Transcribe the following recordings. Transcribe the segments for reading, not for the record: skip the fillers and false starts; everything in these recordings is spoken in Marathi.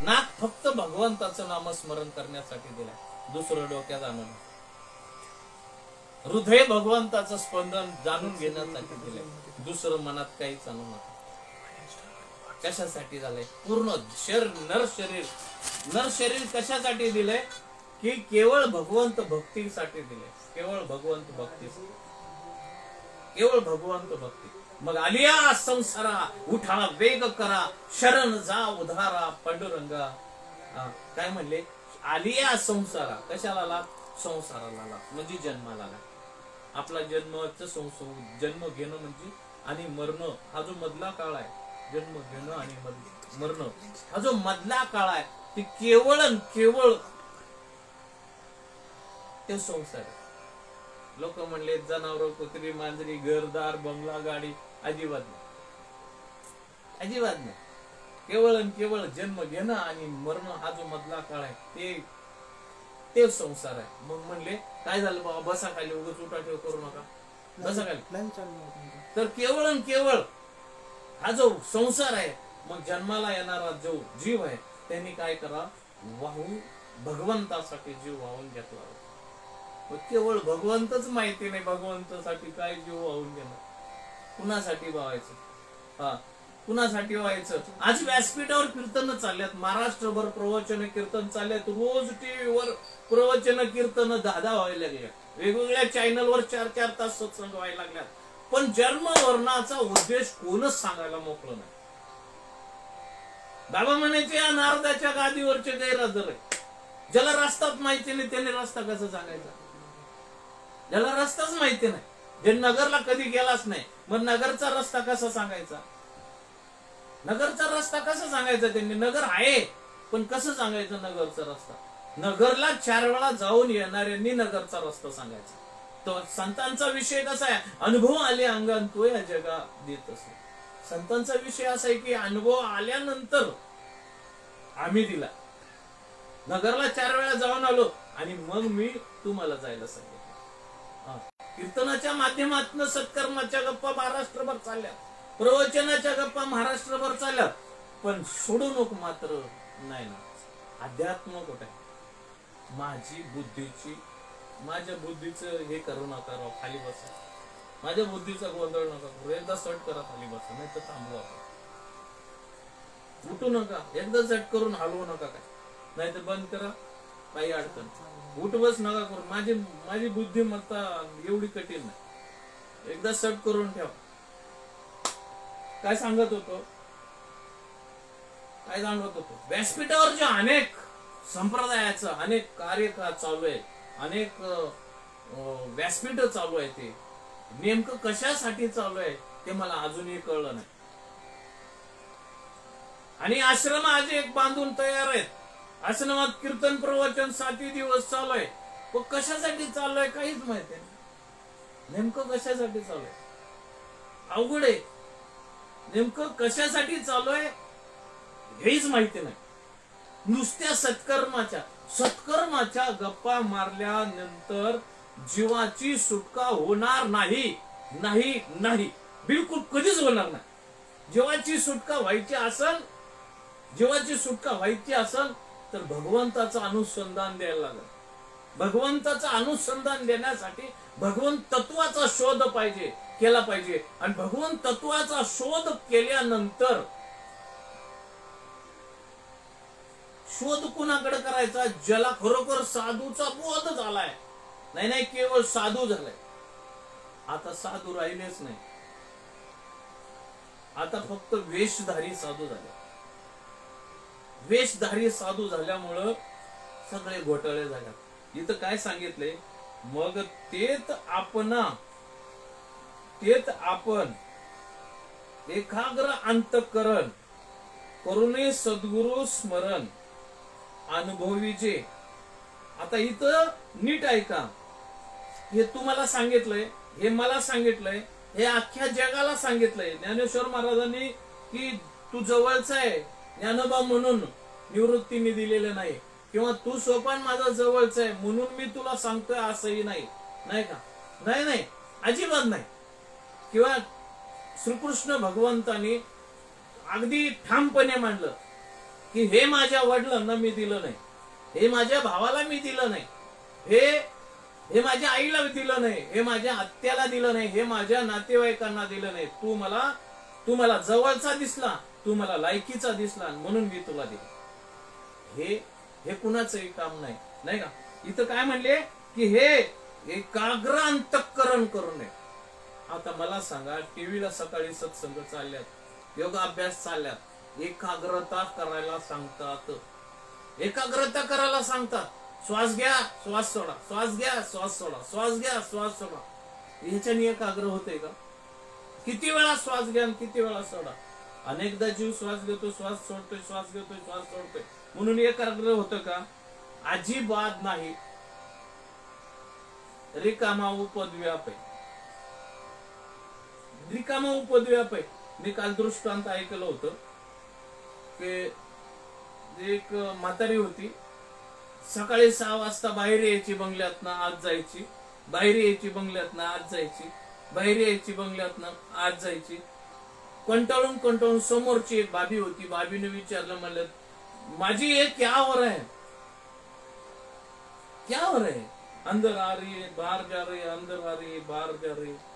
नाक फक्त भगवंताचं नामस्मरण करण्यासाठी दिलाय, दुसरं डोक्यात आणून. हृदय भगवंताचं स्पंदन जाणून घेण्यासाठी दिलंय, दुसरं मनात काहीच आणू नका. कशासाठी झालंय? पूर्ण नर शरीर कशासाठी दिलंय? की केवळ भगवंत भक्तीसाठी दिलंय, केवळ भगवंत भक्ती, केवळ भगवंत भक्ती. मग आलिया संसारा उठा वेग करा, शरण जा उधारा पांडुरंगा. काय म्हणले? आलिया संसारा. कशाला लाभ? संसाराला लाभ, म्हणजे जन्माला लाभ. आपला जन्म घेणं म्हणजे आणि मरण, हा जो मधला काळ आहे, जन्म घेणं आणि मरण हा जो मधला काळ आहे, ते केवळ ते संसार आहे. लोक म्हणले जनावर, कुत्री, मांजरी, घरदार, बंगला, गाडी, अजिबात नाही, अजिबात नाही. केवळ जन्म घेणं आणि मरण हा जो मधला काळ आहे, ते संसार आहे. मग म्हणले काय झालं बाबा, बसा खाली, उगाच उठाठेव करू नका, बसा खाली. तर केवळ हा जो संसार आहे, मग जन्माला येणारा जो जीव आहे, त्यांनी काय करा, भगवंतासाठी जीव वाहून घेतला. केवळ भगवंतच माहिती नाही, भगवंतासाठी काय जीव वाहून घेणं, कुणासाठी व्हायचं, कुणासाठी व्हायचं. आज व्यासपीठावर कीर्तन चालल्यात, महाराष्ट्रभर प्रवचन कीर्तन चालल्यात, रोज टीव्हीवर प्रवचन कीर्तन 10 व्हायला लागल्या, वेगवेगळ्या चॅनलवर 4 तास सत्संग व्हायला लागल्यात. पण जन्म वर्णाचा उद्देश कोणच सांगायला मोकळं नाही. बाबा म्हणायचे या नारदाच्या गादीवरचे गैरहजर आहे. ज्याला रस्ताच माहिती नाही त्याने रस्ता कसा सांगायचा? ज्याला रस्ताच माहिती नाही, जे नगरला कधी गेलाच नाही, मग नगरचा रस्ता कसा सांगायचा? नगरचा रस्ता कसा सांगायचा त्यांनी? नगर आहे पण कसं सांगायचं नगरचा रस्ता? नगरला 4 वेळा जाऊन येणाऱ्यांनी नगरचा रस्ता सांगायचा. तो संतांचा विषय कसा आहे? अनुभव आले अंगान तो या जगा देत असतो. संतांचा विषय असा आहे की अनुभव आल्यानंतर आम्ही दिला. नगरला 4 वेळा जाऊन आलो आणि मग मी तुम्हाला जायला सांगितलं. कीर्तनाच्या माध्यमातून सत्कर्माच्या गप्पा महाराष्ट्रभर चालल्या, प्रवचनाच्या गप्पा महाराष्ट्रभर चालल्या, पण सोडू नको मात्र नाही ना. अध्यात्म कुठे? माझ्या बुद्धीचं हे करू नका राव, खाली बसा. माझ्या बुद्धीचा गोंधळ नका करू. एकदा सट करा, खाली बसा, नाही तर थांबू आपण. उठू नका, एकदा सट करून हलवू नका, काय नाही तर बंद करा, काही अडचण. उठ बस नका करू. माझी बुद्धिमत्ता एवढी कठीण नाही. एकदा सट करून ठेवा. काय सांगत होतो? व्यासपीठावर जे अनेक संप्रदायाचं अनेक कार्य चालू आहे, अनेक व्यासपीठ चालू आहे, ते नेमकं कशासाठी चालू आहे ते मला अजूनही कळलं नाही. आणि आश्रम आज एक बांधून तयार आहेत. आश्रमात कीर्तन प्रवचन 7 दिवस चालू आहे, पण कशासाठी चालू आहे काहीच माहिती नाही. नेमकं कशासाठी चालू आहे? अवघड आहे. नेमकं कशासाठी चालू आहे हेच माहिती नाही. नुसत्या सत्कर्माच्या गप्पा मारल्यानंतर जीवाची सुटका होणार नाही, नाही नाही, बिलकुल कधीच होणार नाही. जीवाची सुटका व्हायची असेल तर भगवंताचं अनुसंधान द्यायला लागेल. भगवंताचं अनुसंधान देण्यासाठी भगवंत तत्वाचा शोध केला पाहिजे. आणि भगवंत तत्वाचा शोध केल्यानंतर शोध कुणाकडे करायचा? ज्याला खरोखर साधूचा बोध झालाय. नाही केवळ साधू झालाय. आता साधू राहिलेच नाही, आता फक्त वेशधारी साधू झाले. वेशधारी साधू झाल्यामुळं सगळे घोटाळे झाले. इथं काय सांगितलंय? मग तेच आपण एकाग्र अंतःकरण करुणे सद्गुरु स्मरण अनुभवीचे. आता इथं नीट ऐका. हे तुम्हाला सांगितलंय, हे मला सांगितलंय, हे अख्ख्या जगाला सांगितलंय ज्ञानेश्वर महाराजांनी की तू जवळचा आहे. ज्ञानोबा म्हणून निवृत्तीने दिलेलं नाही, किंवा तू सोपान माझा जवळचा आहे म्हणून मी तुला सांगतोय असंही नाही. नाही का? नाही, अजिबात नाही. किंवा श्रीकृष्ण भगवंतानी अगदी ठामपणे मांडलं की हे माझ्या वडिलांना मी दिलं नाही, हे माझ्या भावाला मी दिलं नाही, हे माझ्या आईला दिलं नाही, हे माझ्या आत्याला दिलं नाही, हे माझ्या नातेवाईकांना दिलं नाही. तू मला जवळचा दिसला, तू मला लायकीचा दिसला म्हणून मी तुला दिलं. हे कुणाचंही काम नाही, नाही का? इथं काय म्हणले की हे एकाग्र अंतःकरण करू नये. आता मला सांगा, टीव्हीला सकाळी सत्संग चालल्यात, योगाभ्यास चालल्यात, एकाग्रता करायला सांगतात, एकाग्रता करायला सांगतात. श्वास घ्या, श्वास सोडा, श्वास घ्या, श्वास सोडा, श्वास घ्या, श्वास सोडा. ह्याच्याने एकाग्र होते का? किती वेळा श्वास घ्या आणि किती वेळा सोडा. अनेकदा जीव श्वास घेतो, श्वास सोडतोय, श्वास घेतोय, श्वास सोडतोय, म्हणून एकाग्र होतं का? अजिबात नाही. रिकामा उपद्व्याप आहे, रिकामा उपद्व्याप आहे. मी काल दृष्टांत ऐकलं होतं की एक म्हातारी होती, सकाळी 6 वाजता बाहेर यायची बंगल्यातनं, आत जायची, बाहेर यायची बंगल्यातनं, आत जायची, बाहेर यायची बंगल्यातनं, आत जायची. कंटाळून समोरची एक भाभी होती, भाभीने विचारलं, म्हणलं माझी ये क्या हो रहा है, क्या हो रहा है? अंदर आ रही है, बाहर जा रही है, अंदर आ रही है, बाहर जा रही है.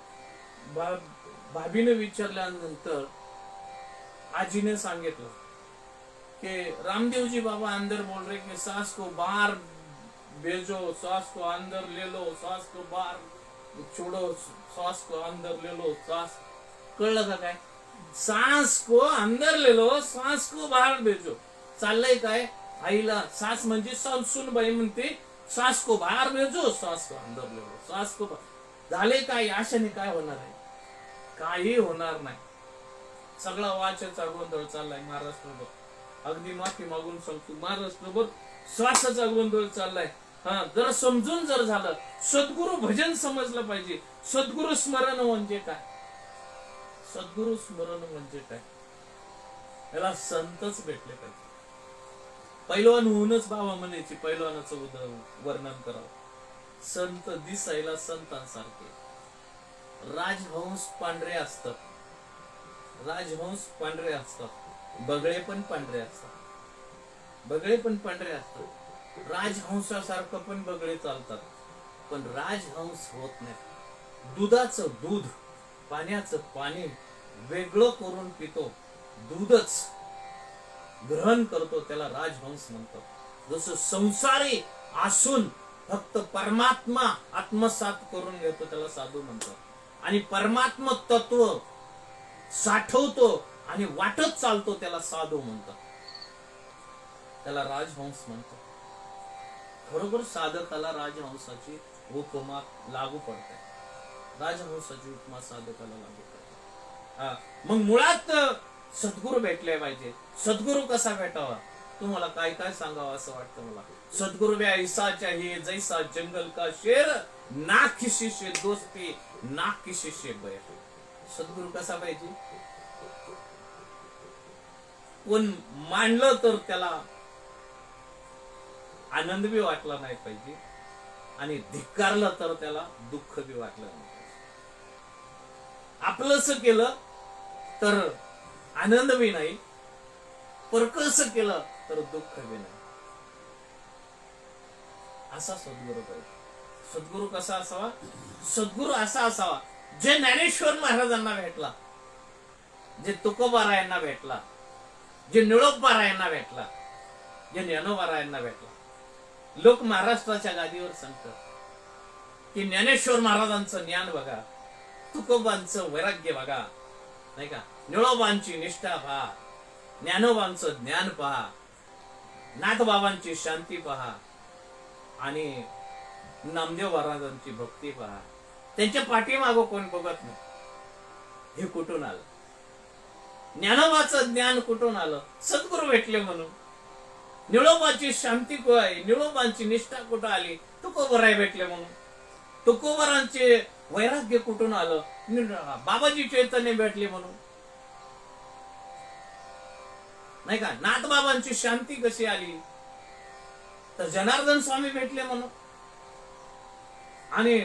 भाभीने विचारल्यानंतर आजीने सांगितलं कि रामदेव जी बाबा अंदर बोल रहे कि सांस को बाहर भेजो, सांस को अंदर ले लो, सांस को बाहर छोड़ो, सांस को अंदर ले लो. सांस कळलं का? काय सांस को अंदर ले लो, सांस को बाहर भेजो. चाललंय काय? आईला सास म्हणजे सुनबाई म्हणते सांस को बाहर भेजो, सांस को अंदर ले लो, सांस को झाले काय? आशाने काय होणार आहे? काही होणार नाही. सगळा वाचाचा गोंधळ चाललाय महाराष्ट्रभर. अगदी माफी मागून सांगतो, महाराष्ट्रभर श्वासाचा गोंधळ चाललाय. जर समजून जर झालं, सद्गुरु भजन समजलं पाहिजे. सद्गुरु स्मरण म्हणजे काय? सद्गुरु स्मरण म्हणजे काय? याला संतच भेटले पाहिजे. पैलवान होऊनच बाबा म्हणायची, पैलवानाचं वर्णन करावं. संत दिसायला संतांसारखे, राजहंस पांढरे असतात, राजहंस पांढरे असतात, बगळे पण पांढरे असतात, बगळे पण पांढरे असतात. राजहंसासारखं पण बगळे चालतात, पण राजहंस होत नाही. दुधाचं दूध, पाण्याचं पाणी वेगळं करून पितो, दूधच ग्रहण करतो, त्याला राजहंस म्हणतात. जसं संसारी असून फक्त परमात्मा आत्मसात करून घेतो, त्याला साधू म्हणतात. आणि परमात्म तत्व साठवतो आणि वाटत चालतो, त्याला साधू म्हणतात, त्याला राजहंस म्हणतात. खरोखर साधकाला राजहंसाची उपमा लागू पडते, राजहंसाची उपमा साधकाला लागू पडते. मग मुळात सद्गुरू भेटले पाहिजे. सद्गुरू कसा भेटावा? तुम्हाला काय काय सांगावं असं वाटतं मला. सद्गुरू ऐसा चाहिए जैसा जंगल का शेर, ना किसी से दोस्ती ना किसी से बैर. सद्गुरू कसा पाहिजे? कोण मानलं तर त्याला आनंद बी वाटला नाही पाहिजे, आणि धिक्कारलं तर त्याला दुःख बी वाटलं नाही पाहिजे. आपलंच केलं तर आनंद बी नाही, परकस केलं तर दुःख बी नाही. असा सद्गुरू पाहिजे. सद्गुरू कसा असावा? सद्गुरू असा असावा जे ज्ञानेश्वर महाराजांना भेटला, जे तुकोबारायांना भेटला, जे निळोबारायांना भेटला, जे ज्ञानोबारायांना भेटला. लोक महाराष्ट्राच्या गादीवर सांगतात की ज्ञानेश्वर महाराजांचं ज्ञान बघा, तुकोबांचं वैराग्य बघा, नाही का, निळोबांची निष्ठा पहा, ज्ञानोबांचं ज्ञान पहा, नाथबाबांची शांती पहा, आणि नामदेव महाराजांची भक्ती पहा. त्यांच्या पाठीमागं कोण बघत नाही. हे कुठून आलं? ज्ञानोबाचं ज्ञान कुठून आलं? सद्गुरू भेटले म्हणून. निळोबाची शांती काय, निळोबांची निष्ठा कुठं आली? तुकोबराय भेटले म्हणून. तुकोबरांचे वैराग्य कुठून आलं? बाबाजी चैतन्य भेटले म्हणून, नाही का. नाथबाबांची शांती कशी आली? तर जनार्दन स्वामी भेटले म्हणून. आणि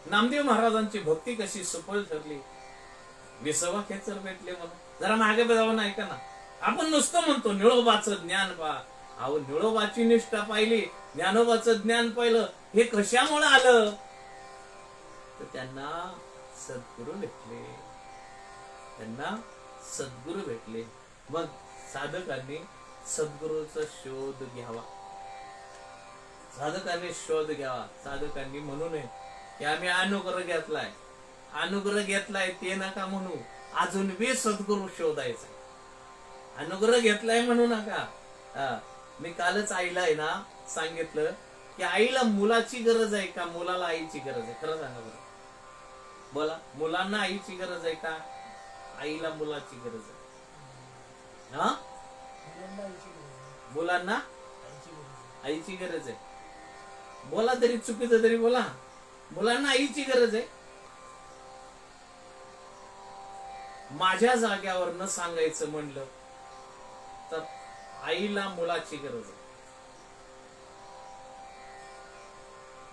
नामदेव महाराजांची भक्ती कशी सफल ठरली? विसोबा खेचर भेटले म्हणून. जरा मागे जाऊन ऐका ना, आपण नुसतं म्हणतो निळोबाचं ज्ञान पहा. अहो, निळोबाची निष्ठा पाहिली, ज्ञानोबाचं ज्ञान पाहिलं, हे कशामुळे आलं? तर त्यांना सद्गुरू भेटले, त्यांना सद्गुरू भेटले. मग साधकांनी सद्गुरूचा शोध घ्यावा, साधकांनी शोध घ्यावा. साधकांनी म्हणू नये की आम्ही अनुग्रह घेतलाय, अनुग्रह घेतलाय ते नका म्हणू. अजून बी सद्गुरू शोधायचा. अनुग्रह घेतलाय म्हणू नका. मी कालच आईला आहे ना सांगितलं की आईला मुलाची गरज आहे का मुलाला आईची गरज आहे? खरं सांगा बरं, बोला. मुलांना आईची गरज आहे का आईला मुलाची गरज आहे? हा, मुलांना आईची गरज आहे. बोला, तरी चुकीचं तरी बोला. मुलांना आईची गरज आहे. माझ्या जाग्यावर न सांगायचं म्हणलं तर आईला मुलाची गरज आहे.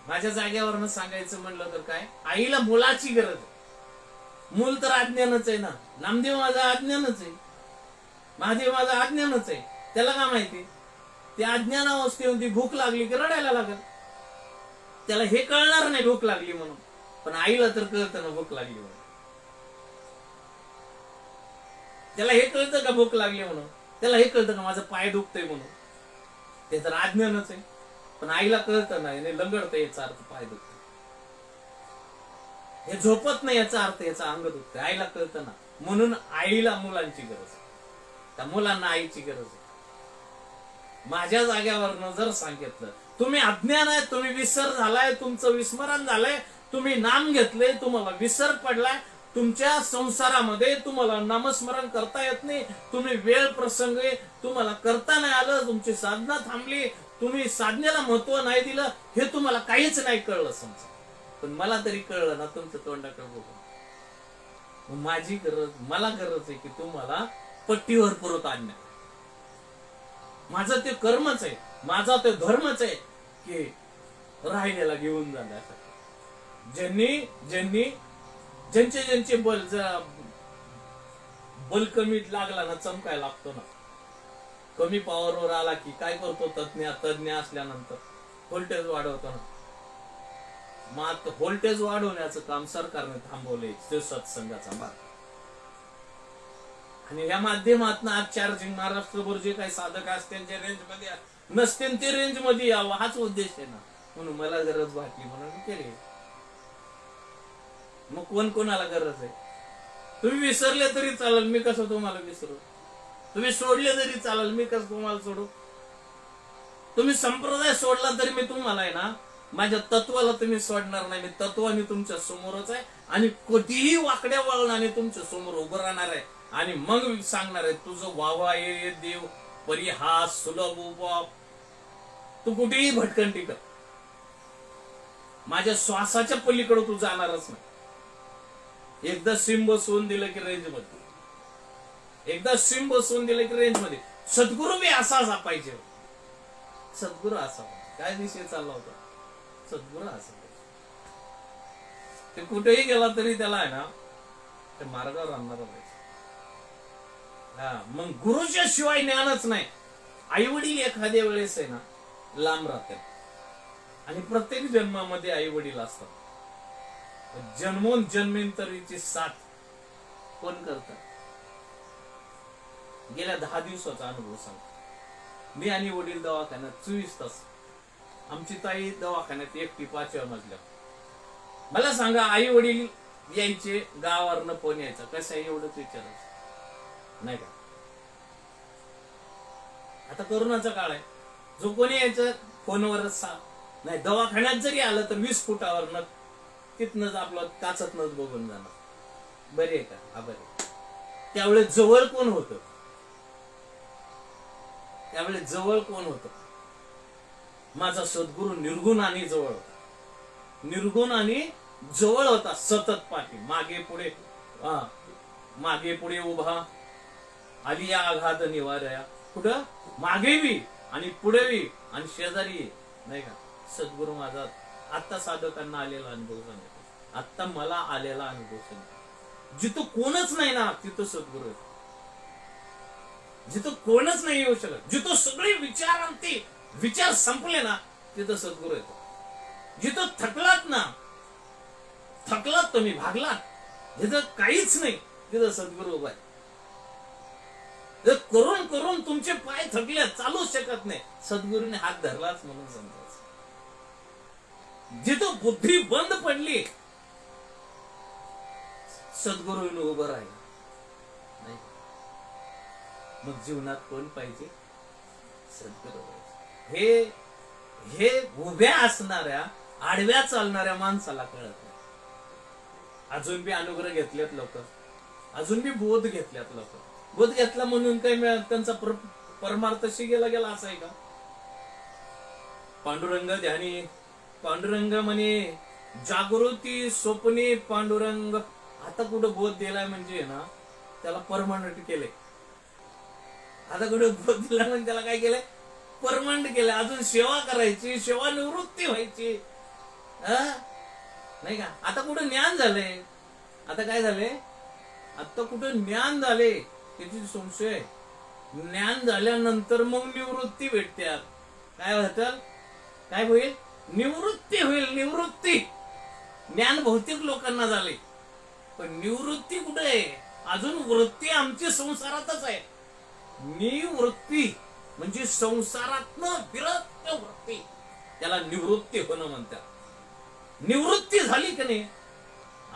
माझ्या जाग्यावर न सांगायचं म्हणलं तर काय, आईला मुलाची गरज आहे. मूल तर अज्ञानच आहे ना. नामदेव माझा अज्ञानच आहे, महादेव माझा अज्ञानच आहे. त्याला काय माहिती? ते अज्ञान अवस्थेमध्ये भूक लागली की रडायला लागल. त्याला हे कळणार नाही भूक लागली म्हणून, पण आईला तर कळतं ना भूक लागली म्हणून. त्याला हे कळतं का भूक लागली म्हणून? त्याला हे कळतं का माझं पाय दुखतंय म्हणून? ते तर अज्ञानच आहे. पण आईला कळतं ना, लंगडतं याचा अर्थ पाय दुखतंय, हे झोपत नाही याचा अर्थ याचा अंग दुखतंय. आईला कळतं ना. म्हणून आईला मुलांची गरज आहे, त्या मुलांना आईची गरज आहे. माझ्या जाग्यावरनं जर सांगितलं तुम्ही अज्ञान आहे, तुम्ही विसर झालाय, तुमचं विस्मरण झालंय, तुम्ही नाम घेतले, तुम्हाला विसर पडलाय, तुमच्या संसारामध्ये तुम्हाला नामस्मरण करता येत नाही, तुम्ही वेळ प्रसंगी तुम्हाला करता नाही आलं, तुमची साधना थांबली, तुम्ही साधनेला महत्व नाही दिलं, हे तुम्हाला काहीच नाही कळलं समजा. पण मला तरी कळलं ना तुमच्या तोंडाकडे बघून. माझी गरज, मला गरज आहे की तुम्हाला पट्टीवर परत आणण्या. माझं ते कर्मच आहे, माझा ते धर्मच आहे की राहिलेला घेऊन जाण्यासाठी. ज्यांचे बल कमी लागला ना चमकायला लागतो ना. कमी पॉवरवर आला की काय करतो तज्ञ असल्यानंतर व्होल्टेज वाढवतो ना. मग व्होल्टेज वाढवण्याचं काम सरकारने थांबवले सत्संगाचा मार्ग. आणि या माध्यमातून आज चार्जिंग महाराष्ट्रभर जे काही साधक असतील जे रेंज मध्ये नसतील ते रेंज मध्ये यावं हाच उद्देश आहे ना. म्हणून मला गरज वाटली म्हणून मी केली. मग कोण कोणाला गरज आहे? तुम्ही विसरले तरी चालेल, मी कसं तुम्हाला विसरू? तुम्ही सोडले तरी चालेल, मी कसं तुम्हाला सोडू? तुम्ही संप्रदाय सोडला तरी मी तुम्हाला आहे ना माझ्या तत्वाला तुम्ही सोडणार नाही. मी तत्वाने तुमच्या समोरच आहे आणि कधीही वाकड्या वळणाने तुमच्या समोर उभं राहणार आहे आणि मग सांगणार आहे तुझं वावा ये देव परिहास सुलभ उपाप. तू कुठेही भटकंती कर, माझ्या श्वासाच्या पलीकडे तू जाणारच नाही. एकदा सिम बसवून दिलं की रेंज मध्ये, एकदा सिम बसवून दिलं की रेंज मध्ये. सद्गुरू बी असा पाहिजे. सद्गुरू असा काय विषय चालला होता? सद्गुरू असा ते कुठेही गेला तरी त्याला आहे ना ते मार्गावर आणणार पाहिजे. मग गुरुच्या शिवाय ज्ञानच नाही. आई वडील एखाद्या वेळेस आहे ना लांब राहतात आणि प्रत्येक जन्मामध्ये आई वडील असतात. जन्मोन जन्मेंतरीची साथ कोण करतात? गेल्या 10 दिवसाचा अनुभव सांगतो. मी आणि वडील दवाखान्यात 24 तास. आमची ताई दवाखान्यात एकटी 5व्या मजल्यावर. मला सांगा आई वडील यायचे गावावरनं फोन यायचा कसं आहे एवढंच विचारायचं नाही का? आता कोरोनाचा काळ आहे. जो कोणी यायचं फोनवरच नाही. दवाखान्यात जरी आलं तर 20 फुटावरनं तिथनच आपलं काचतनच बघून जाणार. बरे आहे का? हा बरे. त्यावेळेस जवळ कोण होतं? त्यावेळेस जवळ कोण होतं? माझा सद्गुरू निर्गुण आणि जवळ होता. निर्गुण आणि जवळ होता. सतत पाठी मागे पुढे मागे पुढे उभा. आली या आघात निवार्या. कुठं? मागे बी आणि पुढे बी आणि शेजारी नाही का? सद्गुरू माझा आता साधकांना आलेला अनुभव सांगतो. आता मला आलेला अनुभव सांगतो. जिथं कोणच नाही ना तिथं सद्गुरू. जिथं कोणच नाही येऊ शकत, जिथं सगळे विचारांती विचार संपले ना, तिथं सद्गुरू येतो. जिथं थकलात ना, थकलात तुम्ही, भागलात, जिथं काहीच नाही तिथं सद्गुरू उभा आहे. करून करून तुमचे पाय थकले, चालूच शकत नाही, सद्गुरूने हात धरलाच म्हणून समजायचं. जिथं बुद्धी बंद पडली, सद्गुरूने उभं राहिलं नाही. मग जीवनात कोण पाहिजे? सद्गुरू. हे उभ्या असणाऱ्या आडव्या चालणाऱ्या माणसाला कळत नाही. अजून बी अनुग्रह घेतलेत लोक, अजून बी बोध घेतल्यात लोक. बोध घेतला म्हणून काही त्यांचा परमार्थ शिगेला गेला असं आहे का? पांडुरंग ध्यानी, पांडुरंग म्हणे जागृती स्वप्ने पांडुरंग. आता कुठं बोध दिलाय म्हणजे ना, त्याला परमानंट केले. आता कुठं बोध दिला म्हणजे त्याला काय केलंय? परमानंट केलं. अजून सेवा करायची, सेवा निवृत्ती व्हायची, नाही का? आता कुठं ज्ञान झालंय? आता काय झालंय? आता कुठं ज्ञान झाले त्याची संशय. ज्ञान झाल्यानंतर मग निवृत्ती भेटत्यात. काय होतं? काय होईल? निवृत्ती होईल. निवृत्ती. ज्ञान भौतिक लोकांना झाले, पण निवृत्ती कुठे आहे? अजून वृत्ती आमची संसारातच आहे. निवृत्ती म्हणजे संसारातनं विरक्त वृत्ती, त्याला निवृत्ती होणं म्हणतात. निवृत्ती झाली की नाही,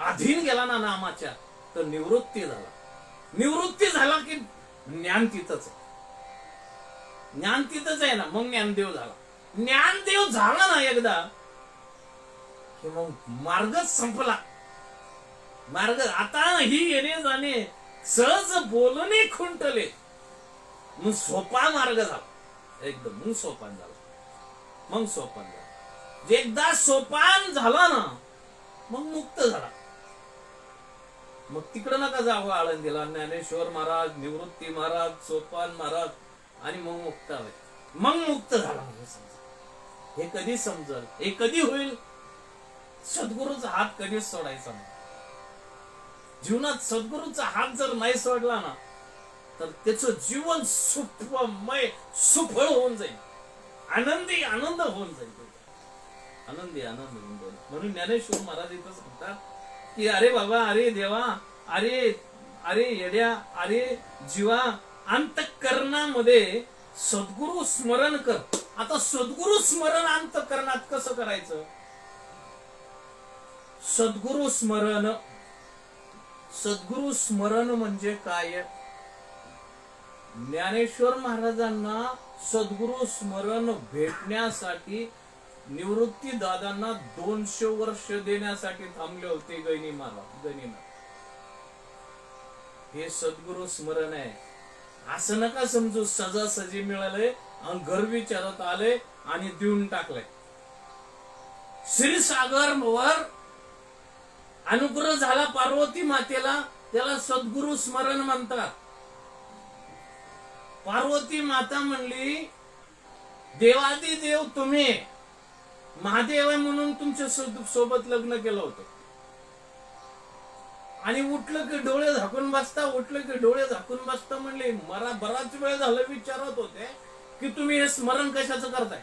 अधीन गेला ना नामाच्या, तर निवृत्ती झाला. निवृत्ती झाला की ज्ञान तिथंच आहे. ज्ञान तिथंच आहे ना, मग ज्ञानदेव झाला. ज्ञानदेव झाला ना एकदा की मग मार्गच संपला. मार्ग आता ही येणे जाणे, सहज बोलणे खुंटले, मग सोपा मार्ग झाला एकदम. मग सोपान झाला. मग सोपान झाला. एकदा सोपान झाला ना, मग मुक्त झाला. मग तिकडं नका जावं आळंदीला. ज्ञानेश्वर महाराज, निवृत्ती महाराज, सोपान महाराज, आणि मग मुक्त हवे. मग मुक्त झाला म्हणजे समजा. हे कधी समजल? हे कधी होईल? सद्गुरूचा हात कधीच सोडायचा नाही. जीवनात सद्गुरूचा हात जर नाही सोडला ना, तर त्याचं जीवन सुखमय, सुफळ होऊन जाईल. आनंदी आनंद होऊन जाईल. आनंदी आनंद होऊन जाईल. म्हणून ज्ञानेश्वर महाराज इथं सांगतात की अरे बाबा, अरे देवा, अरे अरे येड्या, अरे जीवा, अंतःकरणामध्ये सद्गुरु स्मरण कर. आता सद्गुरु स्मरण अंतःकरणात कसं करायचं? सद्गुरु स्मरण. सद्गुरु स्मरण म्हणजे काय? ज्ञानेश्वर महाराजांना सद्गुरु स्मरण भेटण्यासाठी निवृत्ती दादांना 200 वर्ष देण्यासाठी थांबले होते गैनी महाराज. गैनीनाथ हे सद्गुरु स्मरण आहे. असं नका समजू सजासजी मिळाले आणि घर विचारत आले आणि देऊन टाकले. श्रीसागर वर अनुग्रह झाला पार्वती मातेला, त्याला सद्गुरु स्मरण म्हणतात. पार्वती माता म्हणली, देवादी देव तुम्ही, महादेव आहे म्हणून तुमच्या सोबत लग्न केलं होतं. आणि उठलं की डोळे झाकून बसता, उठलं की डोळे झाकून बसता. म्हणले मला बराच वेळ झालं विचारत होते की तुम्ही हे स्मरण कशाचं करताय.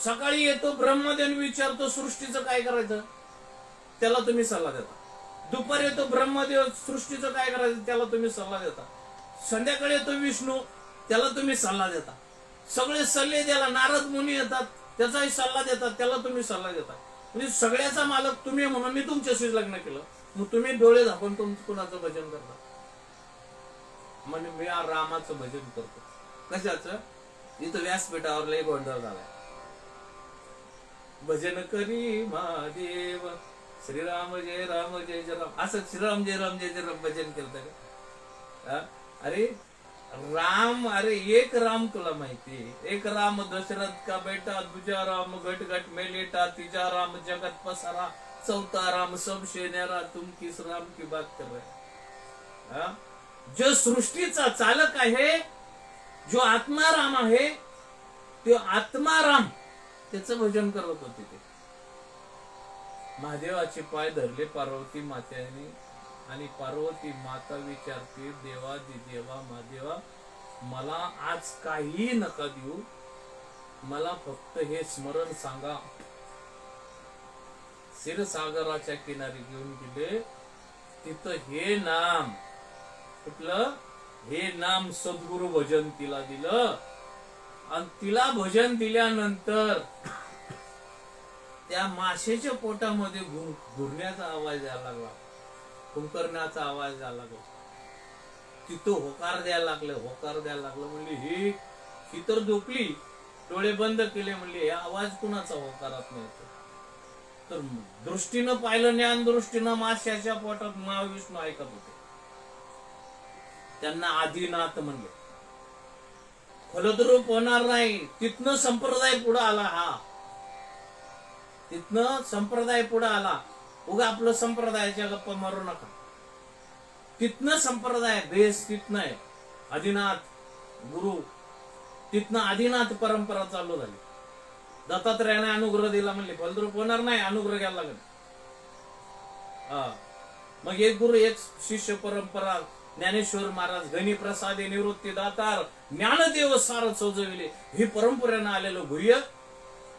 सकाळी येतो ब्रह्मदेव विचारतो सृष्टीचं काय करायचं, त्याला तुम्ही सल्ला देता. दुपारी येतो ब्रह्मदेव सृष्टीचं काय करायचं, त्याला तुम्ही सल्ला देता. संध्याकाळी येतो विष्णू, त्याला तुम्ही सल्ला देता. सगळे सल्ले द्यायला नारद मुनी येतात, त्याचाही सल्ला देतात, त्याला तुम्ही सल्ला देता. म्हणजे सगळ्याचा मालक तुम्ही म्हणून मी तुमच्याशी लग्न केलं. मग तुम्ही डोळे झाकून कुणाचं भजन करता? म्हणजे मी रामाचं भजन करतो. कशाचं? इथं व्यासपीठावर लय गोंधळ झालाय. भजन करी महादेव, श्रीराम जय राम जय जय राम, असं श्रीराम जय राम जय जय राम भजन केलं का? अरे राम, अरे एक राम तुला माहिती. एक राम दशरथ का बेटा, दूजा राम गट गट में लेटा, तीजा राम जगत पसारा, चौथा राम सब शेन्यारा. तुम किस राम की बात कर रहे? जो सृष्टीचा चालक आहे, जो आत्माराम आहे, तो आत्माराम त्याचं भजन करत होते ते. महादेवाचे पाय धरले पार्वती मातेने आणि पार्वती माता विचारते, देवा देवा महादेवा, मला आज काही नका देऊ, मला फक्त हे स्मरण सांगा. क्षीरसागराच्या किनारी घेऊन गेले, तिथं हे नाम, कुठलं हे नाम, सद्गुरु भजन तिला दिलं. आणि तिला भजन दिल्यानंतर त्या माशेच्या पोटामध्ये घुरण्याचा आवाज यायला लागला, कुंकरण्याचा आवाज यायला लागला. तिथं होकार द्यायला लागलं, होकार द्यायला लागलं. म्हणली ही तर झोपली, डोळे बंद केले. म्हणले या आवाज कुणाचा होकारात मिळतो? तर दृष्टीनं पाहिलं, ज्ञान दृष्टीनं माश्याच्या पोटात महाविष्णू ऐकत होते. त्यांना आदिनाथ म्हणले. फलद्रूप होणार नाही. तिथनं संप्रदाय पुढे आला. हा तिथनं संप्रदाय पुढे आला. उगा आपलं संप्रदायाच्या गप्पा मारू नका. तिथनं संप्रदाय बेस तिथनं आहे. आदिनाथ गुरु, तिथनं आदिनाथ परंपरा चालू झाली. दत्तात्रयाने अनुग्रह दिला, म्हणले फलद्रूप होणार नाही, अनुग्रह घ्यायला लागेल. मग एक गुरु एक शिष्य परंपरा. ज्ञानेश्वर महाराज, गणी प्रसादे निवृत्ती दातार, ज्ञानदेव सार सजविले, ही परंपरेनं आलेलं गुह्य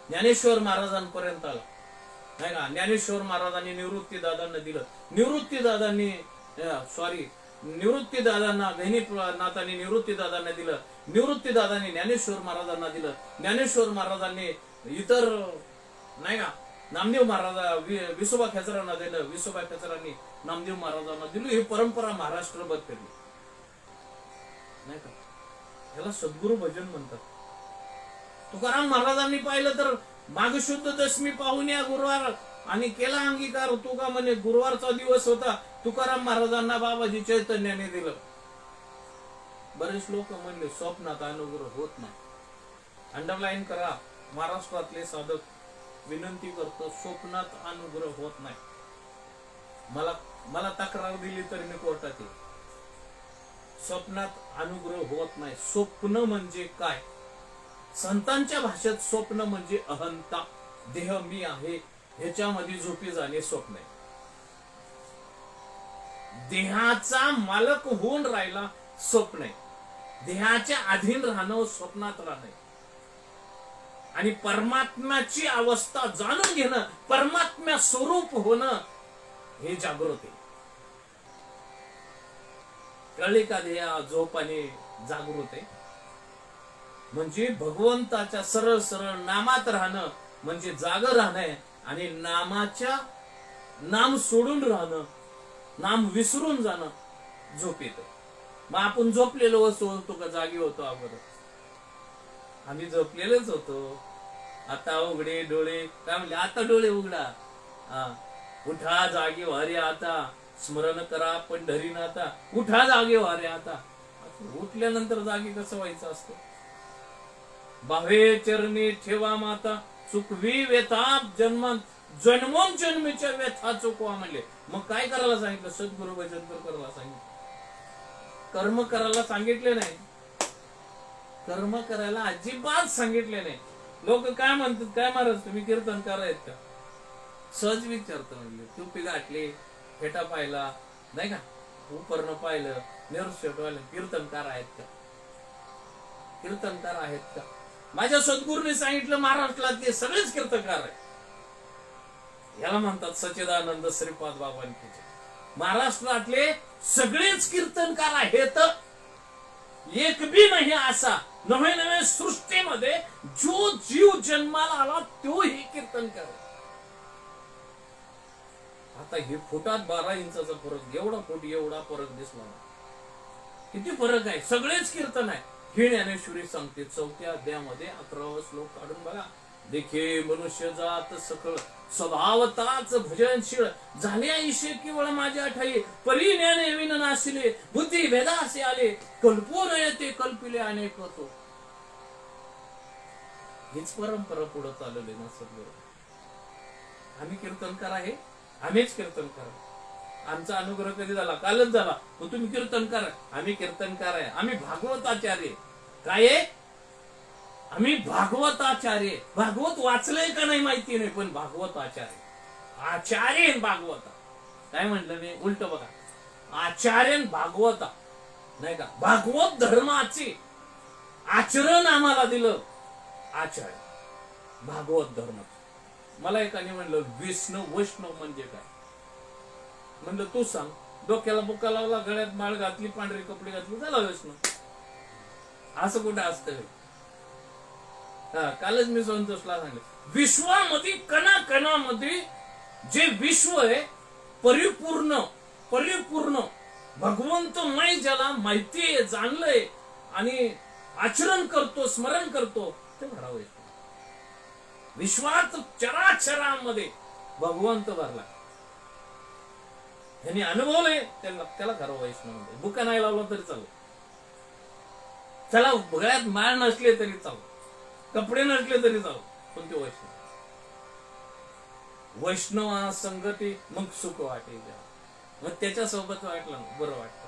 ज्ञानेश्वर महाराजांपर्यंत आला नाही का. ज्ञानेश्वर महाराजांनी निवृत्ती दादांना दिलं. निवृत्ती दादांना गहिनीनाथांनी निवृत्ती दादांना दिलं. निवृत्ती दादांनी ज्ञानेश्वर महाराजांना दिलं. ज्ञानेश्वर महाराजांनी इतर नाही का नामदेव महाराज, विसोबा खेचरांना दिलं. विसोबा खेचरांनी नामदेव महाराजांना दिलं. ही परंपरा महाराष्ट्रभर फिरली नाही का. याला सद्गुरु भजन म्हणतात. तुकाराम महाराजांनी पाहिलं तर माघ शुद्ध दशमी पाहून या गुरुवार आणि केला अंगीकार. तुका म्हणे गुरुवारचा दिवस होता, तुकाराम महाराजांना बाबाजी चैतन्याने दिलं. बरेच लोक म्हणले स्वप्नात अनुग्रह होत नाही. अंडरलाईन करा, महाराष्ट्रातले साधक विनंती करतो, स्वप्नात अनुग्रह होत नाही. मला तक्रार दिली तरी मी कोर्टात येईल. स्वप्नात अनुग्रह होत नाही. स्वप्न म्हणजे काय? संतांच्या भाषेत स्वप्न म्हणजे अहंता, देह मी आहे ह्याच्यामध्ये झोपी जाणे स्वप्न आहे. देहाचा मालक होऊन राहिला स्वप्न आहे. देहाच्या अधीन राहणं स्वप्नात राहणं आणि परमात्म्याची अवस्था जाणून घेणं, परमात्म्या स्वरूप होणं हे जागृत आहे. कळले का? देहा झोपाने जागृत आहे म्हणजे भगवंताच्या सरळ सरळ नामात राहणं म्हणजे जाग राहणं आणि नाम सोडून राहणं, नाम विसरून जाणं झोप येतं. मग आपण झोपलेलो होतो का जागी होतो? अगोदर आम्ही झोपलेलेच होतो. आता उघडे डोळे, काय म्हणले? आता डोळे उघडा, उठा जागे वारे आता, स्मरण करा पंढरीनाथा, उठा जागे वारे आता. उठल्यानंतर जागे कसं व्हायचं असतं? बाहे चरणी ठेवा माता, चुकवी व्यथाप जन्मोन जन्मीच्या व्यथा चुकवा म्हणले. मग काय करायला सांगितलं? सद्गुरु भजन करायला सांगितलं. कर्म करायला सांगितले नाही. कर्म करायला अजिबात सांगितले नाही. लोक काय म्हणतात, काय महाराज तुम्ही कीर्तनकार आहेत का? सहज विचारतो. म्हणले टोपी गाठली, फेटा पाहिला नाही का, उपरण पाहिलं, नेहरू शर्ट वाले, कीर्तनकार आहेत का? कीर्तनकार आहेत का? माझ्या सद्गुरूने सांगितलं महाराष्ट्रातले सगळेच कीर्तनकार आहेत. याला म्हणतात सच्चिदानंद श्रीपाद बाबांचे. महाराष्ट्रातले सगळेच कीर्तनकार आहेत. एक बी नाही असा नवे नवे सृष्टीमध्ये जो जीव जन्माला आला तोही कीर्तनकार. आता हे फुटात 12 इंचाचा फरक, एवढा फूट एवढा फरक दिसला. किती फरक आहे? सगळेच कीर्तन आहे. ही ज्ञानेश्वरी सांगते 4थ्या अध्यायामध्ये 11वा श्लोक काढून बघा. देखे मनुष्य जात सकळ स्वभावताच भजनशील झाले आयुष्य केवळ माझ्या ठाई परी ज्ञाने विन नाशिले बुद्धी भेदासे आले कल्पो न येते कल्पिले अनेक होतो. हीच परंपरा पुढे चालवली ना सगळं. आम्ही कीर्तनकार आहे, आम्हीच कीर्तनकार. आमचा अनुग्रह कधी झाला? कालच झाला. तुम्ही कीर्तनकार, आम्ही कीर्तनकार आहे. आम्ही भागवताचार्य. काय आहे? आम्ही भागवताचार्य. भागवत वाचलंय का नाही माहिती नाही, पण भागवत आचार्य. आचार्य भागवत. काय म्हटलं मी? उलट बघा. आचार्यन भागवता, नाही का, भागवत धर्माचे आचरण आम्हाला दिलं आचार्य, भागवत धर्म. मला एकाने म्हणलं वैष्णव म्हणजे काय? म्हणलं तू सांग. डोक्याला बुक्का लावला, गळ्यात माळ घातली, पांढरी कपडे घातली, झाला वैष्णव. असं कुठं असतं? कालच मी संतोषला सांगितलं, विश्वामध्ये कणाकणामध्ये जे विश्व आहे परिपूर्ण भगवंतमय, ज्याला माहितीये, जाणलंय आणि आचरण करतो, स्मरण करतो, ते खरा वैष्णव. विश्वात चराचरामध्ये भगवंत भरला, त्यांनी अनुभवलंय, त्याला खरं वैष्णव म्हणजे. बुका नाही लावला तरी चालू, त्याला गळ्यात माळ नसले तरी चालू, कपडे नसले तरी चालू, पण ते वैष्णव. वैष्णव संगती मग सुख वाटे, मग त्याच्या सोबत वाटलं बरं वाटतं,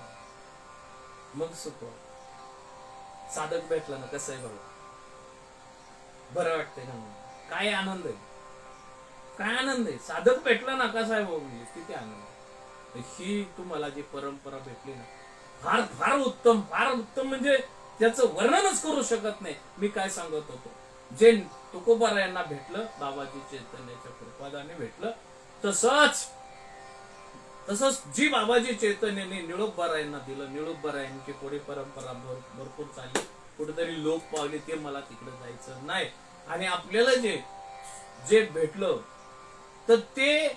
मग सुख वाटत. साधक भेटला ना, कसं आहे बरं वाटतंय ना. काय आनंद आहे, काय आनंद आहे. साधक भेटला ना, कसा आहे भाऊ, म्हणजे किती आनंद. ही तुम्हाला जी परंपरा भेटली ना, फार फार उत्तम, फार उत्तम, म्हणजे त्याचं वर्णनच करू शकत नाही. मी काय सांगत होतो, जे तुकोबारायांना भेटलं, बाबाजी चैतन्याच्या कृपादाने भेटलं, तसंच जी बाबाजी चैतन्याने निळोबारायांना दिलं, निळोबारायांची पुढे परंपरा भरपूर चालली, कुठेतरी लोक पावले, ते मला तिकडे जायचं नाही. आणि आपल्याला जे भेटलं, तर ते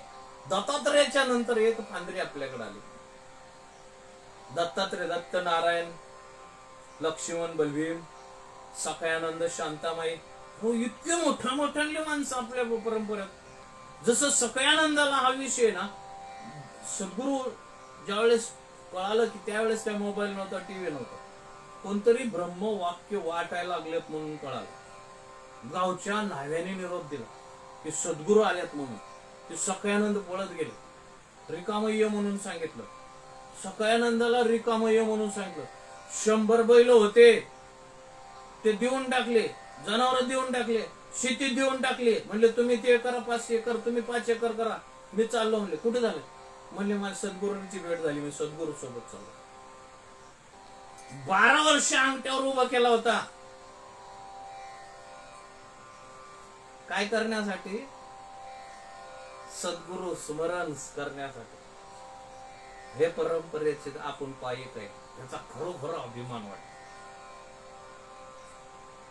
दत्तात्रेयाच्या नंतर एक फांद्री आपल्याकडे आली. दत्तात्रेय, दत्त नारायण, लक्ष्मण, बलभीम, सखायानंद, शांतामाई, हो, इतके मोठ्या माणसं आपल्या परंपरेत. जसं सखायानंदाला हा विषय ना, सद्गुरु ज्यावेळेस कळालं की त्यावेळेस काय मोबाईल नव्हता, टीव्ही नव्हता, कोणतरी ब्रह्मवाक्य वाटायला लागलेत म्हणून कळालं. गावच्या न्हाव्याने निरोप दिला की सद्गुरु आल्यात म्हणून. ते सखायानंद पळत गेले, रिकामय्य म्हणून सांगितलं. सखायानंदाला रिकामय्य म्हणून सांगितलं. 100 बैल होते, ते देऊन टाकले, जनावर देऊन टाकले, शेती देऊन टाकली. म्हणले तुम्ही ते करा 5 एकर, तुम्ही 5 एकर करा, मी चाललो. म्हणले कुठे झाले? म्हणले माझ्या सद्गुरूंची भेट झाली, मी सद्गुरू सोबत चाललो. 12 वर्ष अंगठ्यावर उभा केला होता. काय करण्यासाठी? सद्गुरु स्मरण करण्यासाठी. हे परंपरेचे आपण पायक आहे, याचा खरोखर अभिमान वाटतो.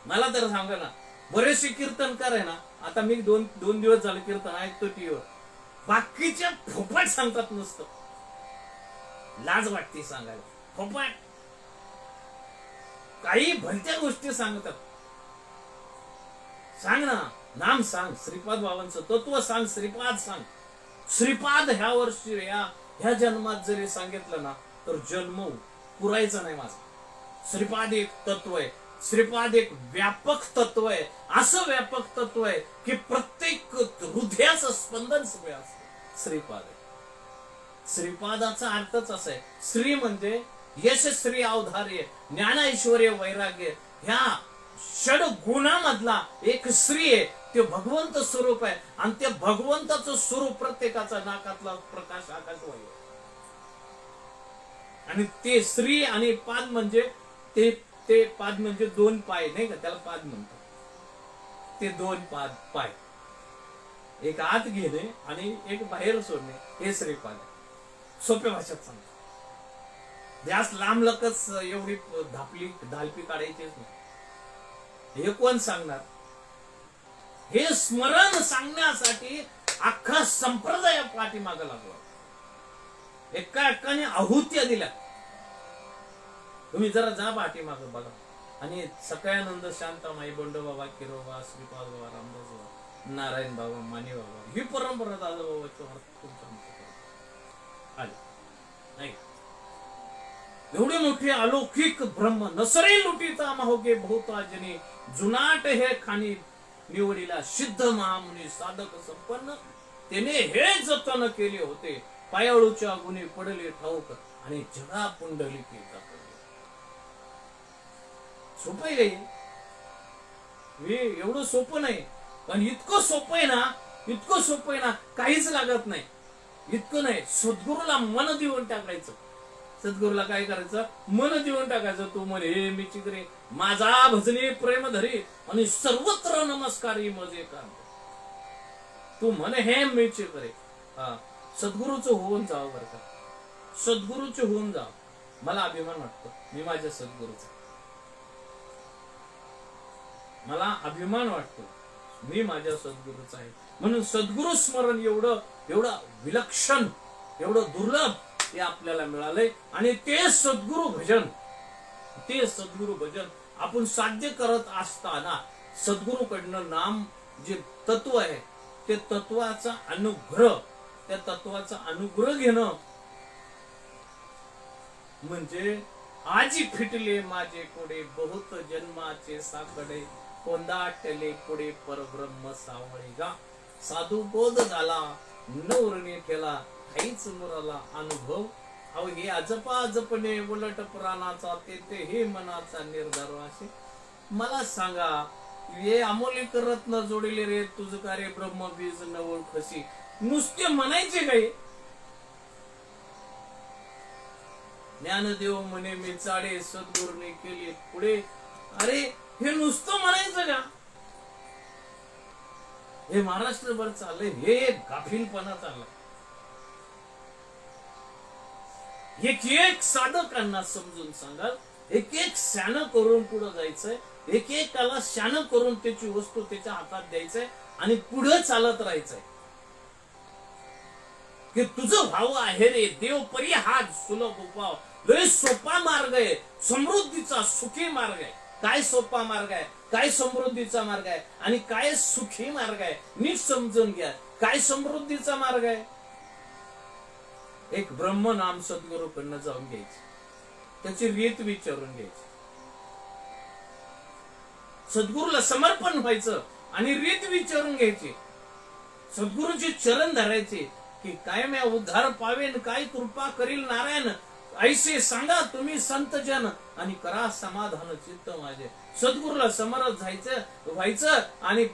मला तर सांगा ना, बरेचसे कीर्तनकार आहे ना, आता मी दोन दिवस झाले कीर्तन ऐकतो टीव्हीवर, बाकीच्या फोपाट सांगतात नुसतं. लाज वाटते सांगायला. फोपाट काही भलत्या गोष्टी सांगतात. सांग ना, नाम सांग, श्रीपाद बाबांचं तत्व सांग, श्रीपाद सांग. श्रीपाद ह्या वर्षी ह्या जन्मात जरी सांगितलं ना, तर जन्म पुरायचा नाही माझा. श्रीपाद एक तत्व आहे, श्रीपाद एक व्यापक तत्व आहे. असं व्यापक तत्व आहे की प्रत्येक हृदयाचं स्पंदन श्रीपाद आहे. श्रीपादाचा अर्थच असा आहे, श्री म्हणजे यशश्री अवधार्य, ज्ञान ऐश्वर्य वैराग्य, ह्या षड गुणामधला एक श्री आहे. ते भगवंत स्वरूप आहे. आणि त्या भगवंताचं स्वरूप प्रत्येकाचा नाकातला प्रकाश आकाशवायू. आणि ते श्री आणि पाद म्हणजे ते पाद म्हणजे 2 पाय, नाही का, त्याला पाद म्हणतात. ते 2 पाय, एक आत घेणे आणि एक बाहेर सोडणे, हे श्रीपाद आहे. सोप्या भाषेत सांगतो. जास्त लांब लकच एवढी धालपी काढायचीच नाही. हे कोण सांगणार? हे स्मरण सांगण्यासाठी अख्खा संप्रदाय पाठीमागे लागला. एकाने आहुत्या दिल्या. तुम्ही जरा जा पाठीमागे बघा. आणि सखायानंद, शांतामाई, बंडोबाबा, किरोबा, श्रीपाद बाबा, रामदास बाबा, नारायण बाबा, माने बाबा, ही परंपरा दादाबाबाच्या आली नाही. एवढे मोठे अलौकिक ब्रह्म नसरे लुटीता महोगे बहुताजनी, जुनाट हे खाणी निवडीला सिद्ध महामुनी साधक संपन्न, त्याने हे जतन केले होते. पायाळूच्या गुणी पडले ठाऊक आणि जगा पुंडली केला. सोपं आहे हे, एवढं सोपं नाही, पण इतकं सोपं आहे ना, काहीच लागत नाही. इतकं नाही, सद्गुरूला मन देऊन टाकायचं. सद्गुरूला काय करायचं, मन देऊन टाकायचं. तू म्हणे हे मी चिकरे माझा भजने प्रेम धरी आणि सर्वत्र नमस्कारी मजे काम. तू म्हणे हे मी चिकरे. सद्गुरूचं होऊन जावं बरं का, सद्गुरूचे होऊन जावं. मला अभिमान वाटतो मी माझ्या सद्गुरूचा, मला अभिमान वाटतो मी माझ्या सद्गुरूचा आहे. म्हणून सद्गुरु स्मरण एवढं एवढं विलक्षण, एवढं दुर्लभ ते आपल्याला मिळालंय. आणि ते सद्गुरु भजन, ते सद्गुरु भजन आपण साध्य करत असताना सद्गुरूकडनं नाम जे तत्व आहे ते तत्वाचा अनुग्रह, त्या तत्वाचा अनुग्रह घेणं म्हणजे आजी फिटले माझे कोडे बहुत जन्माचे साकडे कोंदाटले पुढे परब्रह्म सावळे गा. साधू बोध झाला नवरणे केला काहीच मुराला अनुभव. अहो हे अजपा जपणे उलट प्राणाचा ते हे मनाचा निर्धार. असे मला सांगा हे अमोलिक रत्न जोडिले रे तुझ कार्य ब्रह्म बीज नवळ खसी. नुसते म्हणायचे काही. ज्ञानदेव म्हणे मी चाडे सद्गुरूने केले पुढे. अरे हे नुसतं म्हणायचं का? हे महाराष्ट्रभर चाललंय, हे गाफीलपणा चाललाय. एक एक साधकांना समजून सांगाल, एक एक शान करून पुढे जायचंय, एक एकाला शान करून त्याची वस्तू त्याच्या हातात द्यायचंय आणि पुढे चालत राहायचंय. की तुझं भाव आहे रे देव परी हा सुलभ उपाव. लय सोपा मार्ग आहे, समृद्धीचा सुखी मार्ग आहे. काय सोपा मार्ग आहे, काय समृद्धीचा मार्ग आहे आणि काय सुखी मार्ग आहे, नीट समजून घ्या. काय समृद्धीचा मार्ग आहे, एक ब्रह्म नाम सद्गुरूकडनं जाऊन घ्यायची, त्याची रीत विचारून घ्यायची, सद्गुरूला समर्पण व्हायचं आणि रीत विचारून घ्यायची, सद्गुरूचे चरण धरायचे की काय मी उद्धार पावेन, काय कृपा करील नारायण, ऐसे सांगा तुम्ही संत जन आणि करा समाधान चित्त माझे. सद्गुरूला समर्थ व्हायचं आणि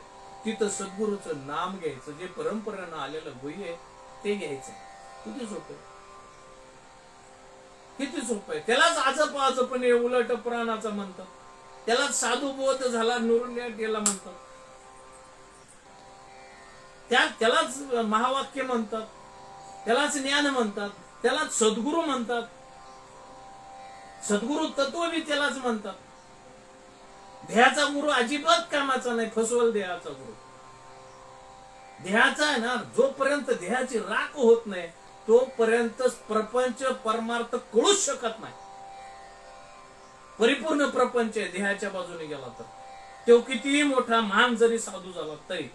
तिथं सद्गुरूचं नाम घ्यायचं, जे परंपरेनं आलेलं गुह्य आहे ते घ्यायचं. किती सोपं, किती सोपं आहे. त्यालाच आजपणे उलट प्राणाचं म्हणतात, त्यालाच साधू बोध झाला नुरण्या गेला म्हणतात, त्यालाच महावाक्य म्हणतात, त्यालाच ज्ञान म्हणतात, त्यालाच सद्गुरू म्हणतात. सद्गुरू तत्व बी त्यालाच म्हणतात. देहाचा गुरु अजिबात कामाचा नाही, फसवल देहाचा गुरु. देहाचा आहे ना, जोपर्यंत देहाची राख होत नाही तोपर्यंत प्रपंच परमार्थ कळूच शकत नाही. परिपूर्ण प्रपंच आहे देहाच्या बाजूने गेला तर तो कितीही मोठा महान जरी साधू झाला तरी.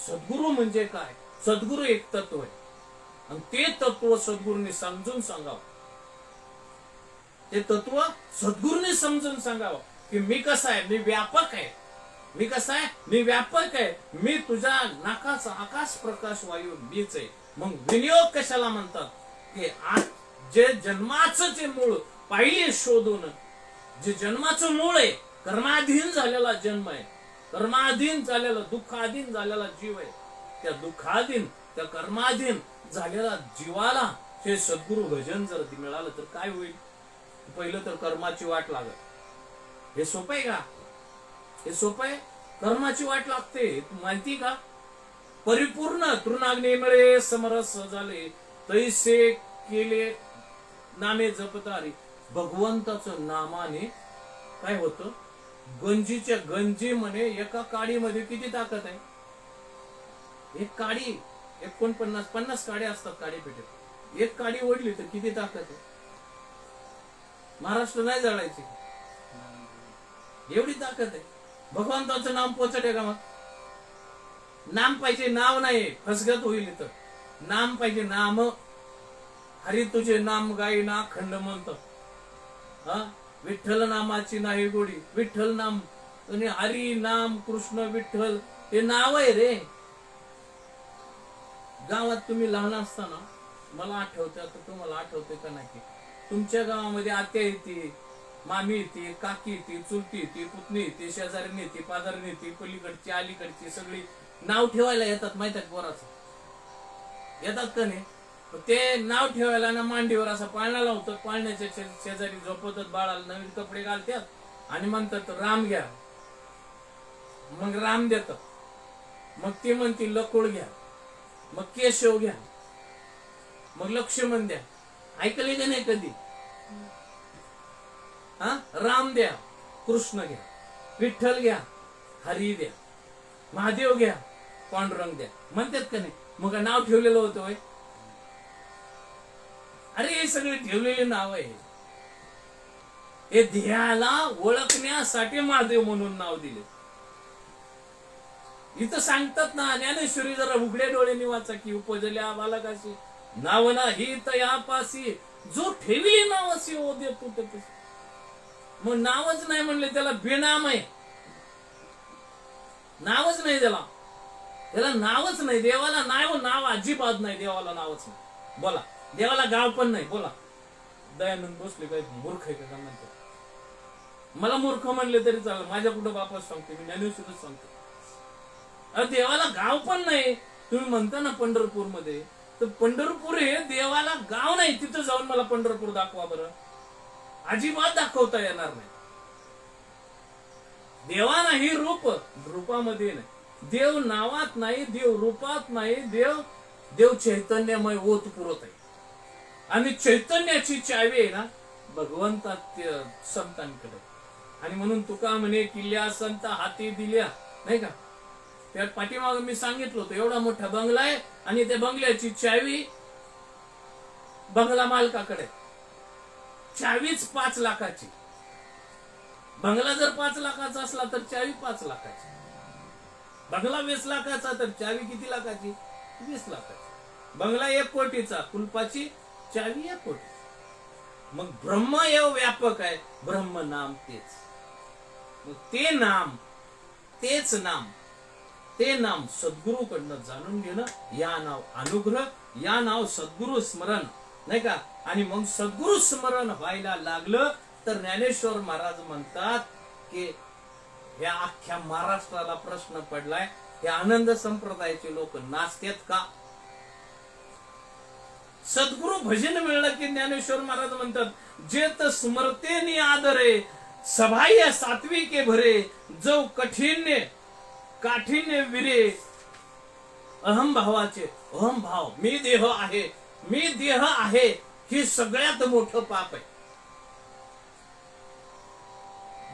सद्गुरू म्हणजे काय, सद्गुरू एक तत्व आहे आणि ते तत्व सद्गुरूने समजून सांगावं. ते तत्व सद्गुरूने समजून सांगावं की मी कसा आहे, मी व्यापक आहे. मी कसा आहे, मी व्यापक आहे. मी तुझ्या नाकाचा आकाश प्रकाश वायू मीच आहे. मग विनियोग कशाला म्हणतात की आज जे जन्माचं जे मूळ पाहिले शोधून, जे जन्माचं मूळ आहे, कर्माधीन झालेला जन्म आहे, कर्माधीन झालेला दुःखाधीन झालेला जीव आहे. त्या दुःखाधीन त्या कर्माधीन झालेला जीवाला हे सद्गुरू भजन जर मिळालं तर काय होईल. पहिलं तर कर्माची वाट लागत. हे सोपं आहे का, हे सोपं आहे. कर्माची वाट लागते माहिती का. परिपूर्ण तृणाग्नी मिळे समरस झाले तैसे केले नामे जपतारी. भगवंताचं नामाने काय होतं, गंजीच्या गंजी म्हणे एका काडीमध्ये किती ताकद आहे. एक काडी 49 काड्या असतात काडी पेटीत. एक काडी ओढली तर किती ताकद आहे. महाराष्ट्र नाही जळायची एवढी ताकद आहे. भगवंताचं नाम पोचटे का. मग नाम पाहिजे, नाव नाही, फसगत होईल. इथं नाम पाहिजे, नाम. हरी तुझे नाम गाई ना खंड म्हणतो. विठ्ठल नामाची नाही गोडी. विठ्ठल नाम आणि हरी नाम कृष्ण विठ्ठल हे नाव आहे रे. गावात तुम्ही लहान असताना मला आठवतं, आता तुम्हाला आठवते का नाही, तुमच्या गावामध्ये आत्या येते, मामी येते, काकी येते, चुलती येते, पुतणी येते, शेजारी येते, पाजारी येते, पलीकडची अलीकडची सगळी नाव ठेवायला येतात. माहित आहे पोराचं येतात का नाही. ते नाव ठेवायला ना मांडीवर असा पाळणा लावतो, पाळण्याच्या शेजारी झोपवतात बाळाला, नवीन कपडे घालतात आणि म्हणतात राम घ्या. मग राम देत, मग ती म्हणती लकुळ घ्या, मग केशव घ्या, मग लक्ष्मण द्या. ऐकले का नाही कधी? हा, राम द्या, कृष्ण घ्या, विठ्ठल घ्या, हरी द्या, महादेव घ्या, पांडुरंग द्या म्हणतात का नाही? मग नाव ठेवलेलं होतं होय? अरे हे सगळे ठेवलेले नाव आहे. हे ध्येयाला ओळखण्यासाठी महादेव म्हणून नाव दिले. इथं सांगतात ना ज्ञानेश्वरी, जरा उघडे डोळ्यांनी वाचा की उपजल्या बालकाशी नाव ना ही तयापासी जो ठेविले नाव असे ओ दे तुटत. मग नावच नाही म्हणले त्याला बेनाम आहे. नावच नाही त्याला नावच नाही. देवाला नाव अजिबात नाही. देवाला नावच नाही. बोला, देवाला गाव पण नाही. बोला, दयानंद भोसले काय मूर्ख आहे का म्हणतो? मला मूर्ख म्हणले तरी चालेल, माझ्या कुठं बापास सांगते, मी ज्ञानेश्वरच सांगतो. देवाला गाव पण नाही. तुम्ही म्हणता ना पंढरपूर मध्ये, तर पंढरपूर हे देवाला गाव नाही. तिथं जाऊन मला पंढरपूर दाखवा बरं. अजिबात दाखवता येणार नाही. देवा नाही रूपामध्ये नाही. देव नावात नाही, देव रूपात नाही. देव चैतन्यमय ओतपुरत आहे. आणि चैतन्याची चावी आहे ना भगवंतात संतांकडे. आणि म्हणून तुका म्हणे किल्ल्या संत हाती दिल्या, नाही का? त्या पाठीमाग मी सांगितलं होतं एवढा मोठा बंगला आहे आणि त्या बंगल्याची चावी बंगला मालकाकडे. चावीच 5 लाखाची. बंगला जर 5 लाखाचा असला तर चावी 5 लाखाची. बंगला 20 लाखाचा तर चावी किती लाखाची? 20 लाखाची. बंगला 1 कोटीचा, कुलपाची चावी 1 कोटी. मग ब्रह्म एव व्यापक आहे. ब्रह्म नाम तेच. मग ते नाम सद्गुरूकडनं जाणून घेणं, या नाव अनुग्रह, या नाव सद्गुरु स्मरण, नाही का? आणि मग सद्गुरु स्मरण व्हायला लागलं तर ज्ञानेश्वर महाराज म्हणतात की या अख्ख्या महाराष्ट्राला प्रश्न पडलाय, हे आनंद संप्रदायाचे लोक नाचतात का? सद्गुरु भजन मिळलं की ज्ञानेश्वर महाराज म्हणतात, जेत स्मरतेनी आदरे सभाय सात्विके भरे, जो काठीण्य विरे अहम भावाचे. अहम भाव, मी देह आहे ही सगळ्यात मोठं पाप आहे.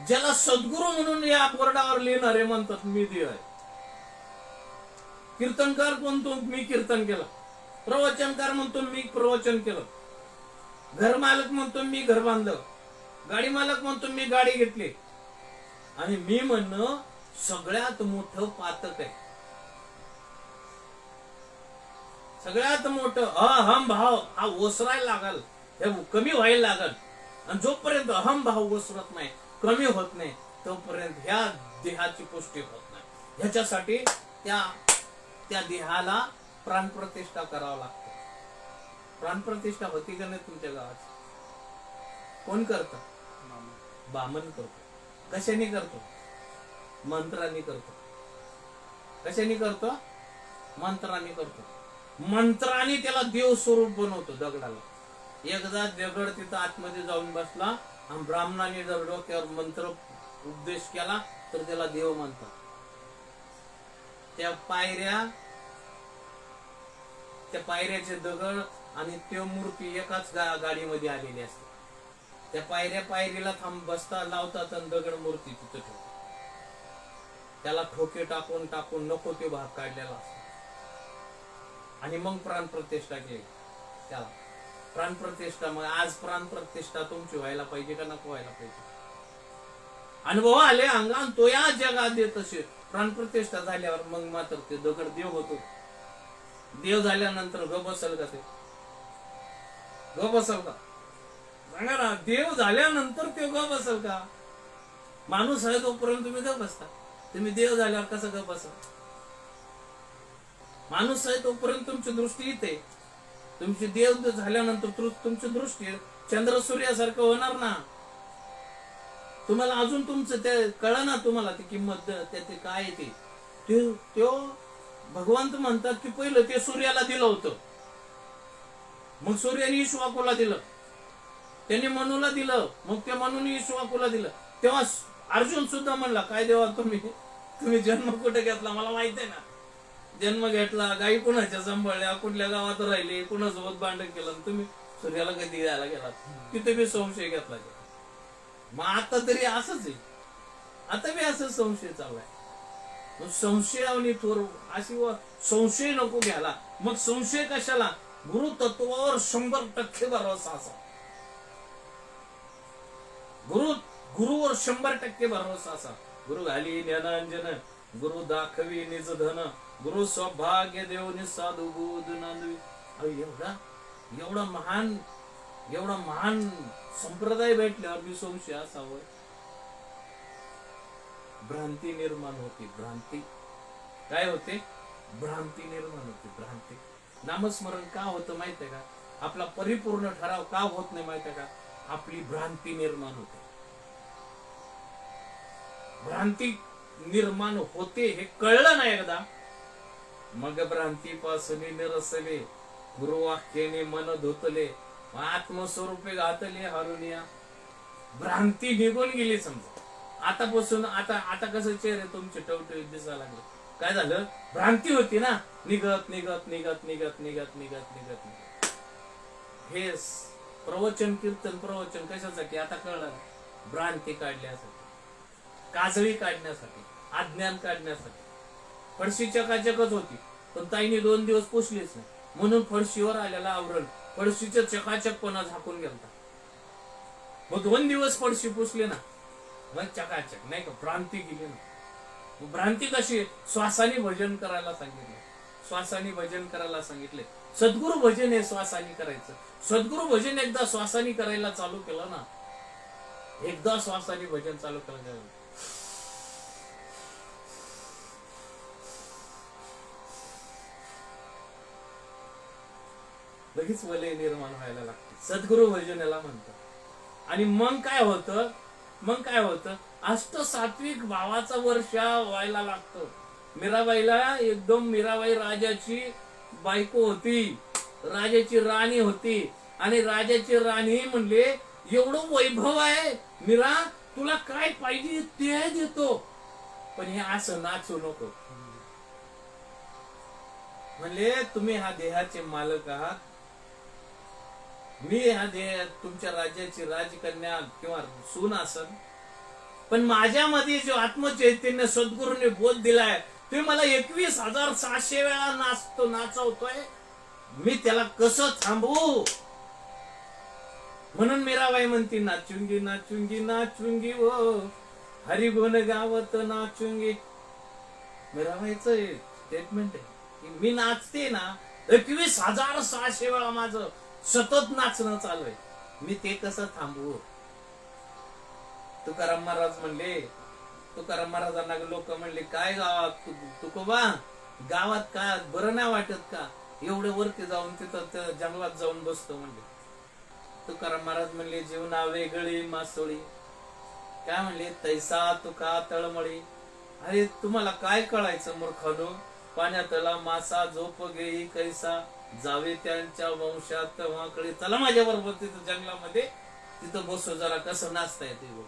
ज्याला सद्गुरु म्हणून या बोर्डावर लिहिणारे म्हणतात मी देह आहे. कीर्तनकार म्हणतो मी कीर्तन केलं, प्रवचनकार म्हणतो मी प्रवचन केलं, घर मालक म्हणतो मी घर बांधलं, गाडी मालक म्हणतो मी गाडी घेतली. आणि मी म्हणणं सगळ्यात मोठं पातक आहे. सगळ्यात मोठं अहम भाव हा ओसरायला लागल, हे कमी व्हायला लागल. आणि जोपर्यंत अहम भाव ओसरत नाही, कमी होत नाही, तोपर्यंत ह्या देहाची पुष्टी होत नाही. ह्याच्यासाठी त्या देहाला प्राणप्रतिष्ठा करावं लागतं. प्राणप्रतिष्ठा होती का नाही तुमच्या गावात? कोण करत? बामण करतो. कशाने करतो? मंत्राने करतो. कशाने करतो? मंत्राने करतो. मंत्राने त्याला देव स्वरूप बनवतो दगडाला. एकदा दगड तिथं आतमध्ये जाऊन बसला आणि ब्राह्मणाने जर डोक्यावर मंत्र उपदेश केला तर त्याला देव म्हणतात. त्या पायऱ्याचे दगड आणि त्या मूर्ती एकाच गाडीमध्ये आलेली असते. त्या पायरीला बसता लावतात आणि दगड मूर्ती तिथं ठेवतात. त्याला ठोके टाकून नको ते भाग काढलेला असतो. आणि मग प्राणप्रतिष्ठा केली. त्याला प्राणप्रतिष्ठा. मग आज प्राणप्रतिष्ठा तुमची व्हायला पाहिजे का नको व्हायला पाहिजे? अनुभव आले अंगान तो या जगात देत असे. प्राणप्रतिष्ठा झाल्यावर मग मात्र ते दगड देव होतो. देव झाल्यानंतर ग बसल का? ते ग बसल का? सांगा ना. देव झाल्यानंतर ते ग बसल का? माणूस आहे तोपर्यंत तुम्ही ग बसता. तुम्ही देव झाल्यावर कसं ग बसल? माणूस आहे तोपर्यंत तुमची दृष्टी इथे. तुमची देव झाल्यानंतर तुमची दृष्टी चंद्र सूर्यासारखं होणार ना. तुम्हाला अजून तुमचं ते कळलं ना. तुम्हाला ती किंमत त्याचे काय ते भगवंत म्हणतात की पहिलं ते सूर्याला दिलं होतं. मग सूर्याने ईश्वाकूला दिलं, त्याने मनूला दिलं, मग त्या मनूने ईश्वाकूला दिलं. तेव्हा अर्जुन सुद्धा म्हणला, काय देवा तुम्ही जन्म कुठे घेतला मला माहित आहे ना. जन्म घेतला, गाई कुणाच्या सांभाळल्या, कुठल्या गावात राहिले, कुणासोबत भांडण केलं, तुम्ही सूर्याला कधी द्यायला गेला, तिथे मी संशय घेतला. मग आता तरी असंच आहे, आता मी असं संशय चाललाय. संशयावनी थोर अशी संशय नको घ्यायला. मग संशय कशाला? गुरु तत्वावर 100% भरोसा असा. गुरुवर 100% भरोसा असा. गुरु घाली ज्ञानांजन, गुरु दाखवी निज धन, गुरु सौभाग्य देव निसाधु बोध नांदवी. एवढा महान संप्रदाय भेटल्यावर मी संशय असावं. भ्रांती निर्माण होती. भ्रांती काय होते? भ्रांती निर्माण होती. भ्रांती. नामस्मरण का होतं माहितीये का? आपला परिपूर्ण ठराव का होत नाही माहितीये का? आपली भ्रांती निर्माण होते. भ्रांती निर्माण होते हे कळलं ना एकदा, मग भ्रांतीपासून निरसले, गुरुवाक्याने मन धुतले, आत्मस्वरूपे घातले हारुनिया. भ्रांती निघून गेली समजा. आतापासून आता कसं चेहरे तुमचे टवटवीत दिसायला लागले. काय झालं? भ्रांती होती ना, निघत निघत निघत निघत निघत निघत निघत. हे प्रवचन कीर्तन प्रवचन कशासाठी? आता कळलं. भ्रांती काढण्यासाठी, काजळी काढण्यासाठी, अज्ञान काढण्यासाठी. फडशी चकाचकच होती, पण ताईने 2 दिवस पुसलीच नाही, म्हणून फडशीवर आलेला आवरण फडशीच्या चकाचकपणा झाकून गेलता. मग 2 दिवस फडशी पुसली ना, मग चकाचक नाही का? भ्रांती गेली ना. भ्रांती कशी? श्वासाने भजन करायला सांगितले. श्वासाने भजन करायला सांगितले. सद्गुरु भजन हे श्वासाने करायचं. सद्गुरु भजन एकदा श्वासाने करायला चालू केलं ना, एकदा श्वासाने भजन चालू केलं, लगेच वलय निर्माण व्हायला लागते. सद्गुरु भजन याला म्हणतात. आणि मग काय होतं? अष्टसात्विक भावाचा वर्षा व्हायला लागतो. मीराबाईला एकदम, मीराबाई राजाची बायको होती, राजाची राणी होती. आणि राजाची राणी म्हणले, एवढं वैभव आहे मीरा, तुला काय पाहिजे ते देतो, पण हे असं नाचू नको. म्हणले, तुम्ही हा देहाचे मालक आहात, मी हा देह तुमच्या राज्याची राजकन्या किंवा सून असन, पण माझ्यामध्ये जो आत्मचैतन्य सद्गुरूने बोध दिलाय, ते मला 21,700 वेळा नाचवतोय, मी त्याला कसं थांबवू? म्हणून मीराबाई म्हणती, नाचुंगी नाचुंगी नाचुंगी वो हरिगुण गावत नाचुंगी. मीराबाईचं स्टेटमेंट आहे की मी नाचते ना, 21,600 वेळा माझं सतत नाचणं चालू आहे, मी ते कसं थांबवू? तुकाराम महाराज म्हणले, तुकाराम महाराजांना लोक म्हणले, काय गावात तुकोबा, गावात का बरं नाही वाटत का? एवढे वरती जाऊन तिथं जंगलात जाऊन बसतो म्हणले. तुकाराम महाराज म्हणले, जीवना वेगळी मासोळी. काय म्हणले? तैसा तुका तळमळी. अरे तुम्हाला काय कळायचं मूर्खानो? पाण्यातला मासा झोप घेई कैसा, जावे त्यांच्या वंशात वाकडे. चला माझ्या बरोबर तिथं जंगलामध्ये, तिथं बसो, जरा कसं नाचता येते बघू.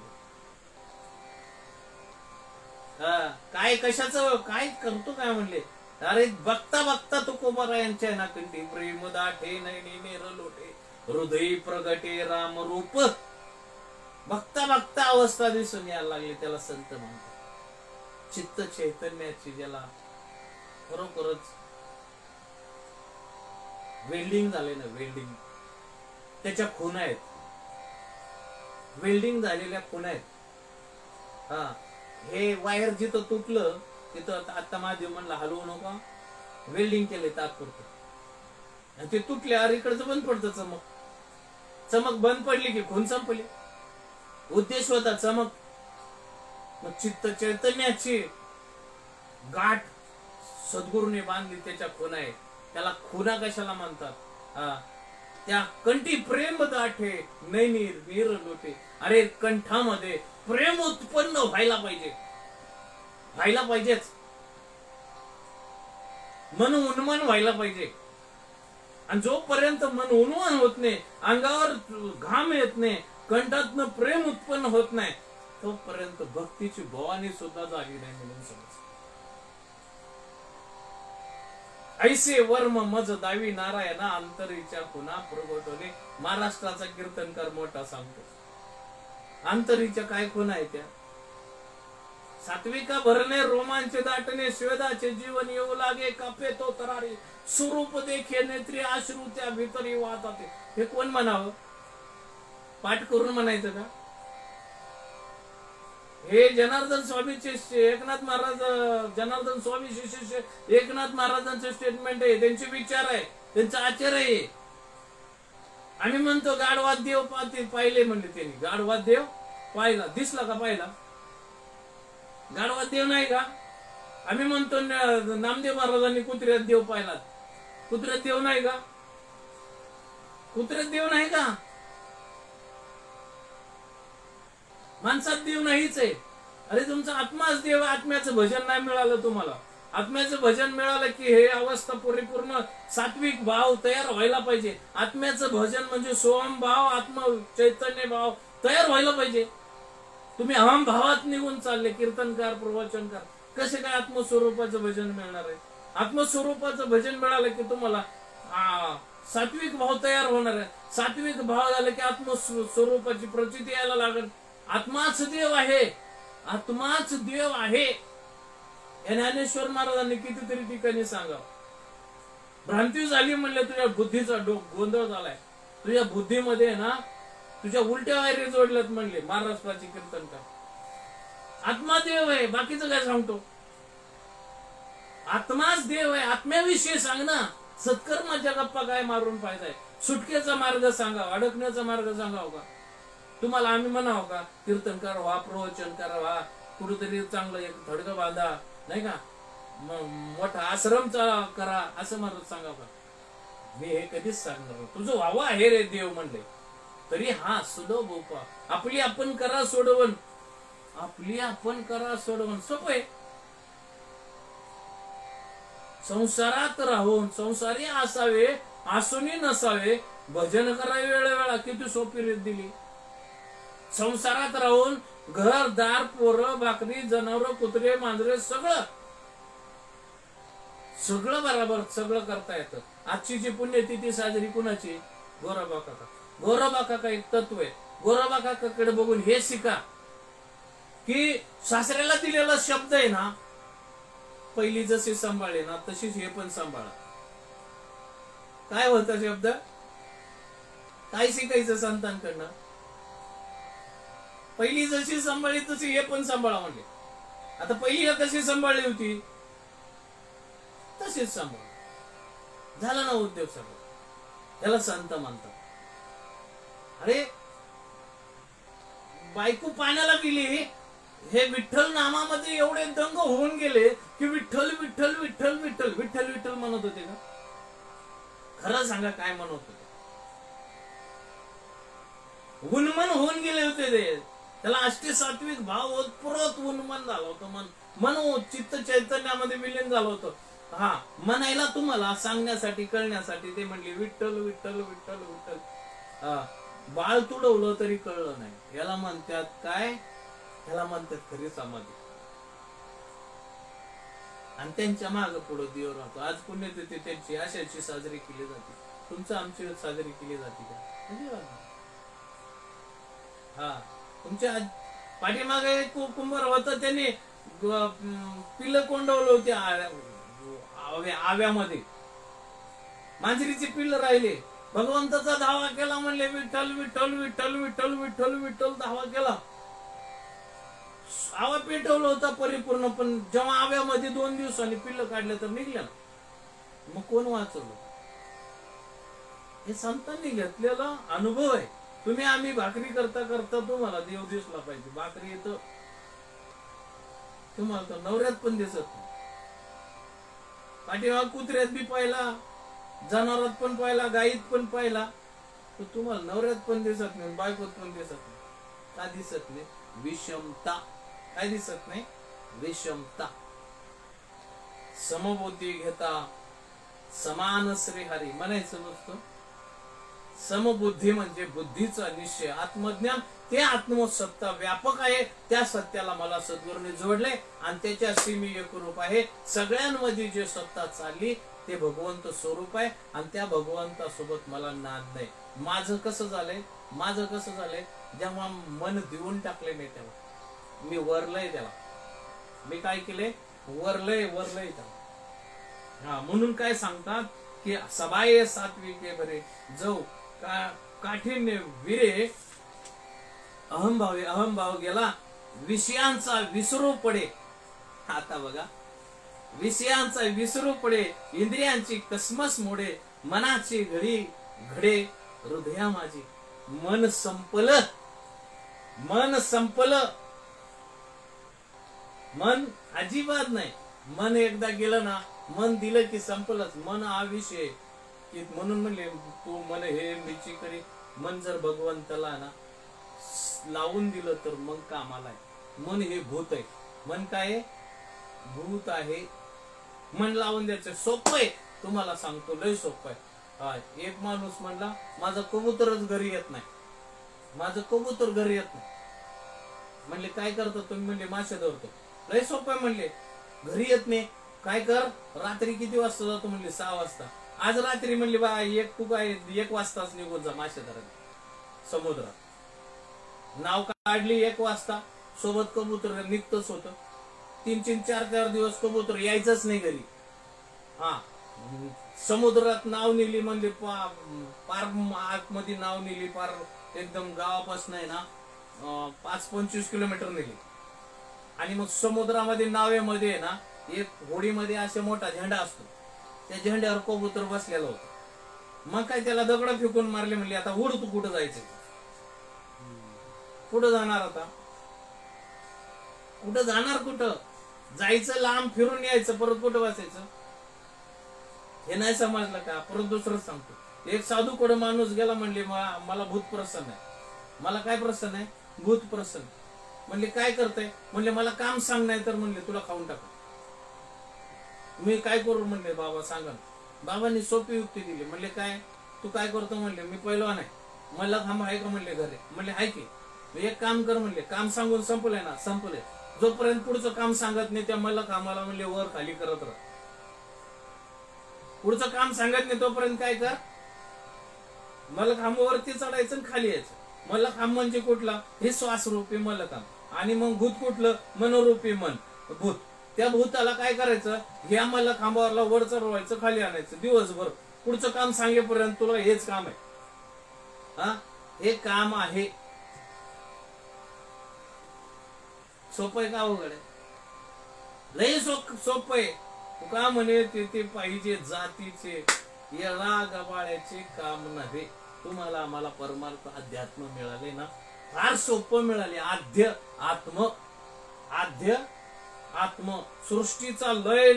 काय कशाचं काय करतो काय म्हणले? अरे बघता बघता तुकोबा यांच्या नाकंठी प्रेम दाठे नैनी नेरलोटे हृदय प्रगटे राम रूप. बघता बघता अवस्था दिसून यायला लागली, त्याला संत म्हणतात. चित्त चैतन्याची, ज्याला खरोखरच वेल्डिंग झाले ना, वेल्डिंग, त्याच्या खुणा आहेत, वेल्डिंग झालेल्या खुणा आहेत. हे वायर जिथं तुटलं तिथं आता महादेव म्हणला हलवू नका, वेल्डिंग केले तात्पुरतं. ते तुटल्यावर इकडचं बंद पडतं चमक. चमक बंद पडली की खून संपली. उद्देश होता चमक. मग चित्त चैतन्याची गाठ सद्गुरूने बांधली, त्याच्या खुणा आहे. त्याला खुणा कशाला म्हणतात? त्या कंठी प्रेम दाठे नैनी नीर लोटे. अरे कंठामध्ये प्रेम उत्पन्न व्हायला पाहिजेच, मन उन्मन व्हायला पाहिजे. आणि जोपर्यंत मन उन्मन होत नाही, अंगावर घाम येत नाही, कंठातनं प्रेम उत्पन्न होत नाही, तोपर्यंत भक्तीची भवानी सुद्धा जागी नाही म्हणून समज. ऐसे वर्म मज दावी नारायणा अंतरीच्या खुना प्रगटवणे. महाराष्ट्राचा कीर्तनकार मोठा सांगतो, अंतरीच्या काय खुना आहे त्या? सात्विका भरणे, रोमांचे दाटणे, श्वेदाचे जीवन येऊ लागे, कापे तो तरारी, स्वरूप देखे नेत्री, अश्रू त्या भीतरी वाहतात. हे कोण म्हणावं? पाठ करून म्हणायचं का? हे जनार्दन स्वामीचे एकनाथ महाराज, जनार्दन स्वामी शिष्य एकनाथ महाराजांचे स्टेटमेंट आहे, त्यांचे विचार आहे, त्यांचा आचार आहे. आम्ही म्हणतो गाढवाद देव पाहिले म्हणले त्यांनी. गाढवाद देव पाहिला, दिसला का? पाहिला. गाढवाद देव नाही का? आम्ही म्हणतो नामदेव महाराजांनी कुत्र्यात देव पाहिला. कुत्र्यात देव नाही का? कुत्र्यात देव नाही का? माणसात देव नाहीच आहे. अरे तुमचा आत्माच देव. आत्म्याचं भजन नाही मिळालं तुम्हाला. आत्म्याचं भजन मिळालं की हे अवस्था परिपूर्ण सात्विक भाव तयार व्हायला पाहिजे. आत्म्याचं भजन म्हणजे सोहम भाव, आत्म चैतन्य भाव तयार व्हायला पाहिजे. तुम्ही अहम भावात निघून चालले, कीर्तनकार प्रवचनकार, कसे काय आत्मस्वरूपाचं भजन मिळणार आहे? आत्मस्वरूपाचं भजन मिळालं की तुम्हाला सात्विक भाव तयार होणार आहे. सात्विक भाव झाला की आत्मस्वरूपाची प्रचिती यायला लागेल. आत्माच देव आहे, आत्माच देव आहे. ज्ञानेश्वर महाराजांनी कितीतरी ठिकाणी सांगावं. भ्रांती झाली म्हणले, तुझ्या बुद्धीचा गोंधळ झालाय, तुझ्या बुद्धीमध्ये ना तुझ्या उलट्या वायरी जोडल्यात म्हणले महाराष्ट्राचे कीर्तनकार. आत्मा देव आहे, बाकीचं काय सांगतो? आत्माच देव आहे. आत्म्याविषयी सांग ना. सत्कर्माच्या गप्पा काय मारून फायदा आहे? सुटकेचा मार्ग सांगावा, अडकण्याचा मार्ग सांगाव का? तुम्हाला आम्ही म्हणावं का कीर्तनकार व्हा, प्रवचनकार व्हा, कुठेतरी चांगलं एक धडकं बांधा, नाही का, मोठा आश्रम करा, असं मला सांगावं का? मी हे कधीच सांगणार. तुझं व्हावं आहे रे देव म्हणले तरी हा सुदो बोपा. आपली आपण करा सोडवण, आपली आपण करा सोडवण. सोपं आहे. संसारात राहून संसारी असावे, आसुनी नसावे, भजन करावे वेळोवेळा. किती सोपी रीत दिली. संसारात राहून घर दार, पोरं भाकरी, जनावर, कुत्रे, मांजरे, सगळं सगळं बरोबर सगळं करता येतं. आजची जी पुण्यतिथी साजरी कुणाची? गोरोबा काका. गोरोबा काका एक तत्व आहे. गोरोबा काकाकडे बघून हे शिका की सासऱ्याला दिलेला शब्द आहे ना, पहिली जशी सांभाळे ना तशीच हे पण सांभाळा. काय होता शब्द? काय शिकायचं संतांकडनं? पहिली जशी सांभाळली तशी हे पण सांभाळा म्हणले. आता पहिली कशी सांभाळली होती तशीच सांभाळ. झाला ना उद्योग सगळं. त्याला संत म्हणतात. अरे बायको पाण्याला गेली, हे विठ्ठल नामामध्ये एवढे दंग होऊन गेले की विठ्ठल विठ्ठल विठ्ठल विठ्ठल विठ्ठल विठ्ठल म्हणत होते का? खरं सांगा काय म्हणत होते? उन्मन होऊन गेले होते ते. त्याला अष्टसात्विक भाव ओतप्रोत उन्मन झालं होतं. मन चित्त चैतन्यामध्ये विलीन झालं होतं. हा म्हणायला तुम्हाला सांगण्यासाठी कळण्यासाठी ते म्हणले विठ्ठल विठ्ठल विठ्ठल विठ्ठल. बाळ तुडवलं तरी कळलं नाही. याला म्हणतात काय? याला म्हणतात खरी समाधी. आणि त्यांच्या माग पुढे देव राहतो. आज पुण्यतिथी त्यांची अशाची साजरी केली जाते. तुमचं आमची साजरी केली जाते का? हा तुमच्या पाठीमागे कुंभार होता, त्यांनी पिल्लं कोंडवलं होती आव्यामध्ये. मांजरीची पिल्लं राहिले. भगवंताचा धावा केला म्हणले विठ्ठल विठ्ठल विठ्ठल विठ्ठल विठ्ठल विठ्ठल धावा केला. आवा पेटवलं होता परिपूर्ण. पण जेव्हा आव्यामध्ये 2 दिवसांनी पिल्लं काढले तर निघले ना. मग कोण वाचवलं? हे संतांनी घेतलेला अनुभव आहे. तुम्ही आम्ही भाकरी करता करता तुम्हाला देव दिसला पाहिजे. भाकरी येतं तुम्हाला तर नवऱ्यात पण दिसत नाही. पाठीमाग कुत्र्यात बी पाहिला, जनावरात पण पाहिला, गाईत पण पाहिला, तर तुम्हाला नवऱ्यात पण दिसत नाही, बायकोत पण दिसत नाही. का दिसत नाही? विषमता. काय दिसत नाही? विषमता. समबुद्धी घेता समान श्रीहरी म्हणायचं नसतं. समबुद्धी म्हणजे बुद्धीचा निश्चय, आत्मज्ञान ते आत्मसत्ता व्यापक आहे. त्या सत्याला मला सद्गुरूने जोडले आणि त्याच्याशी मी एकरूप आहे. सगळ्यांमध्ये जे सत्ता चालली ते भगवंत स्वरूप आहे आणि त्या भगवंतासोबत मला नाद नाही. माझं कसं झालंय जेव्हा मन देऊन टाकले नाही तेव्हा मी वरलंय त्याला. मी काय केले? वरलंय त्याला. हा, म्हणून काय सांगतात की सबाये सात्विके बरे जाऊ काठीण्य विरे अहमभाव गेला विषयांचा विसरू पडे. आता बघा, विषयांचा विसरू पडे, इंद्रियांची कसमस मोडे, मनाची घडी घडे हृदया माझी. मन संपलं, मन अजिबात नाही. मन एकदा गेलं ना, मन दिलं की संपलंच. मन हा विषय की म्हणून म्हणले तू मन हे मिची करी. मन जर भगवंताला ना लावून दिलं तर मग कामाला आहे. मन हे भूत आहे. मन काय आहे? भूत आहे. मन लावून द्यायचं सोपं आहे. तुम्हाला सांगतो लय सोपं आहे. एक माणूस म्हणला माझं कबूतरच घरी येत नाही, माझं कबूतर घरी येत नाही. म्हणले काय करतो तुम्ही? म्हणले मासे धरतो. लय सोपं आहे. म्हणले घरी येत नाही, काय कर? रात्री किती वाजता जातो? म्हणले 6 वाजता. आज रात्री म्हणले बा तू काय 1 वाजताच निघून जा मासे धरायला समुद्रात. नाव काढली 1 वाजता, सोबत कबूतर निघतच होत. 3-3, 4-4 दिवस कबूतर यायचंच नाही घरी. हा, समुद्रात नाव नेली म्हणजे पार आतमध्ये नाव नेली, पार एकदम गावापासून आहे ना 5-25 किलोमीटर नेली. आणि मग समुद्रामध्ये नावेमध्ये आहे ना एक होडीमध्ये असे मोठा झेंडा असतो, त्या झेंड्यावर कबूतर बसलेला होता. मग काय त्याला दगड फेकून मारले. म्हणले आता उड, तू कुठं जायचं? कुठं जाणार आता? कुठं जाणार? कुठं जायचं? लांब फिरून यायचं, परत कुठं बसायचं? हे नाही समजलं का? परत दुसरं सांगतो. एक साधूकडे माणूस गेला. म्हणले मला भूत प्रसन्न आहे. मला काय प्रसन्न आहे? भूत प्रसन्न. म्हणले काय करताय? म्हणले मला काम सांग, नाही तर म्हणले तुला खाऊन टाका. मी काय करू? म्हणले बाबा सांगा. बाबांनी सोपी युक्ती दिली. म्हणले काय? तू काय करतो? म्हणले मी पहिलवान आहे. मला खांब आहे का? म्हणले घरी. म्हणले आहे की. एक काम कर. म्हणले काम सांगून संपलंय ना? संपलंय. जोपर्यंत पुढचं काम सांगत नाही त्या मला कामाला म्हणले वर खाली करत राहा. पुढचं काम सांगत नाही तोपर्यंत काय कर? मलखांबावरती चढायचं आणि खाली यायचं. मलखांब म्हणजे कुठला? हे श्वासरूपी मलखांब. आणि मग भूत कुठलं? मनोरूपी मन भूत. त्या भूताला काय करायचं? ह्या मलखांबावरला वर चढवायचं, खाली आणायचं दिवसभर. पुढचं काम सांगेपर्यंत तुला हेच काम आहे. हा, हे काम आहे. सोपं आहे का अवघड आहे? लय सोपं आहे. का म्हणे ते पाहिजे जातीचे येळा गबाळ्याचे काम नव्हे. तुम्हाला आम्हाला परमार्थ अध्यात्म मिळाले ना, फार सोपं मिळाले. आद्य आत्म सृष्टीचा लय,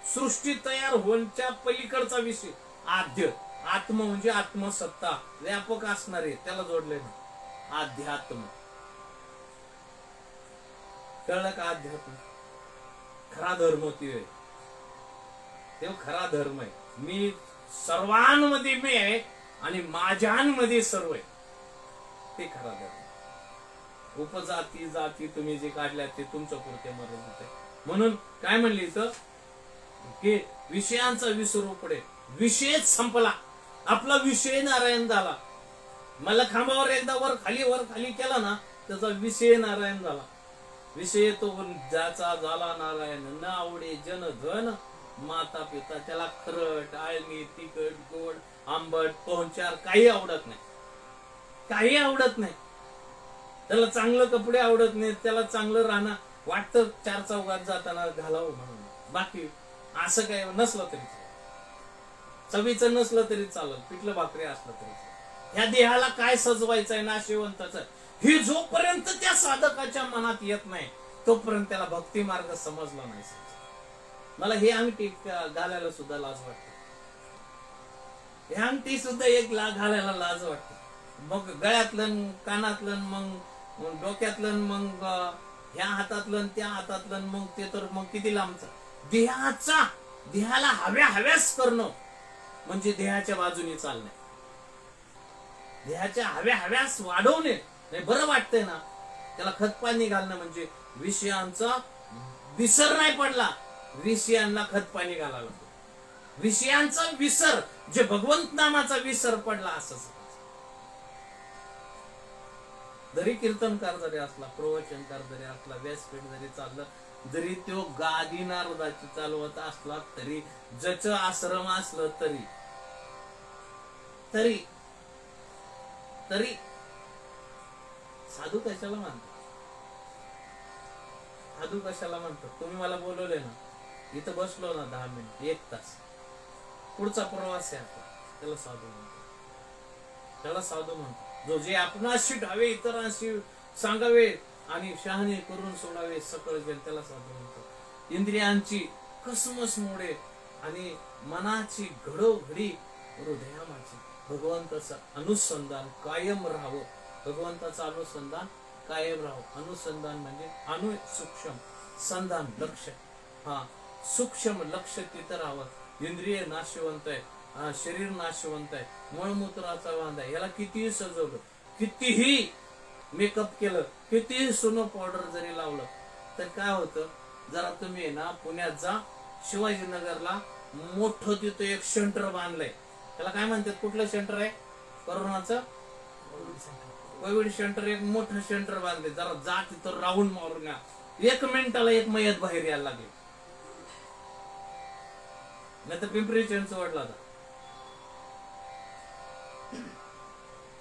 सृष्टी तयार होण्याच्या पलीकडचा विषय आद्य. आत्म म्हणजे आत्मसत्ता व्यापक असणारे, त्याला जोडले ना अध्यात्म. कळलं का? अध्यात्म खरा धर्म ते खरा धर्म आहे. मी सर्वांमध्ये मी आहे आणि माझ्यांमध्ये सर्व आहे, ते खरा धर्म. उपजाती जाती तुम्ही जे काढल्या ते तुमच्या पुरते मर्यादित आहे. म्हणून काय म्हणले इथं की विषयांचा विसरू पडे. विषयच संपला. आपला विषय नारायण झाला. मला खांबावर एकदा वर खाली केला ना, त्याचा विषय नारायण झाला. विषय तो ज्याचा झाला नारायण, न आवडे जन धन माता पिता. त्याला खरट आळणी तिखट गोड आंबट पोहचार काही आवडत नाही, काही आवडत नाही. त्याला चांगलं कपडे आवडत नाही, त्याला चांगलं राहणं वाटतं 4 चौघात जाताना घालावं म्हणून. बाकी असं काही नसलं तरी, चवीचं नसलं तरी चालल, पिठलं भाकरी असलं तरी. ह्या देहाला काय सजवायचं आहे नाशिवंताचं, हे जोपर्यंत त्या साधकाच्या मनात येत नाही तोपर्यंत त्याला भक्ती मार्ग समजला नाही. मला हे अंगठी घालायला सुद्धा लाज वाटते. हे अंगठी सुद्धा एक घालायला लाज वाटते. मग गळ्यातलं, कानातलं, मग डोक्यातलं, मग ह्या हातातलं त्या हातातलं, मग ते तर मग किती लांबचं. देहाचा देहाला हव्यास करणं म्हणजे देहाच्या बाजूने चालणे, देहाच्या हव्यास वाढवणे. नाही बरं वाटतंय ना, त्याला खतपाणी घालणं म्हणजे विषयांचा विसर नाही पडला, विषयांना खतपाणी घालायला लागतो. विषयांचा विसर, जे भगवंत नामाचा विसर पडला असं. जरी कीर्तनकार जरी असला, प्रवचनकार जरी असला, व्यासपीठ जरी चाललं, जरी तो गादी नारदाची चालवत असला तरी, जच आश्रम असलं तरी तरी तरी साधू कशाला म्हणतात? साधू कशाला म्हणतात? तुम्ही मला बोलवले ना, इथं बसलो ना 10 मिनिट 1 तास, पुढचा प्रवास आहे आपला, त्याला साधू म्हणतात. त्याला साधू म्हणतात जो जे आपणाशी ढावे, इतरांशी सांगावे आणि शहाणे करून सोडावे सकळ जग, त्याला साधू म्हणतात. इंद्रियांची कसमस मोडे आणि मनाची घडोघडी हृदयामाची भगवंताचं अनुसंधान कायम राहावं. भगवंताचं अनुसंधान कायम राहावं. अनुसंधान म्हणजे अनु सूक्ष्म संधान लक्ष, हा सूक्ष्म लक्ष तिथं राहावं. इंद्रिय नाशवंत आहे, शरीर नाशवंत आहे, मळमूत्राचा वांदा आहे. याला कितीही सजवलं, कितीही मेकअप केलं, कितीही सोनं पावडर जरी लावलं तर काय होतं? जरा तुम्ही ना पुण्यात जा, शिवाजीनगरला मोठं तिथं एक सेंटर बांधलंय. त्याला काय म्हणतात? कुठलं सेंटर आहे? कोरोनाचं कोविड सेंटर. एक मोठं सेंटर बांधले. जरा जा तिथं राऊंड मारून या, 1 मिनिटाला 1 मयत बाहेर यायला लागले. नाही तर पिंपरी चिंचवडला जा,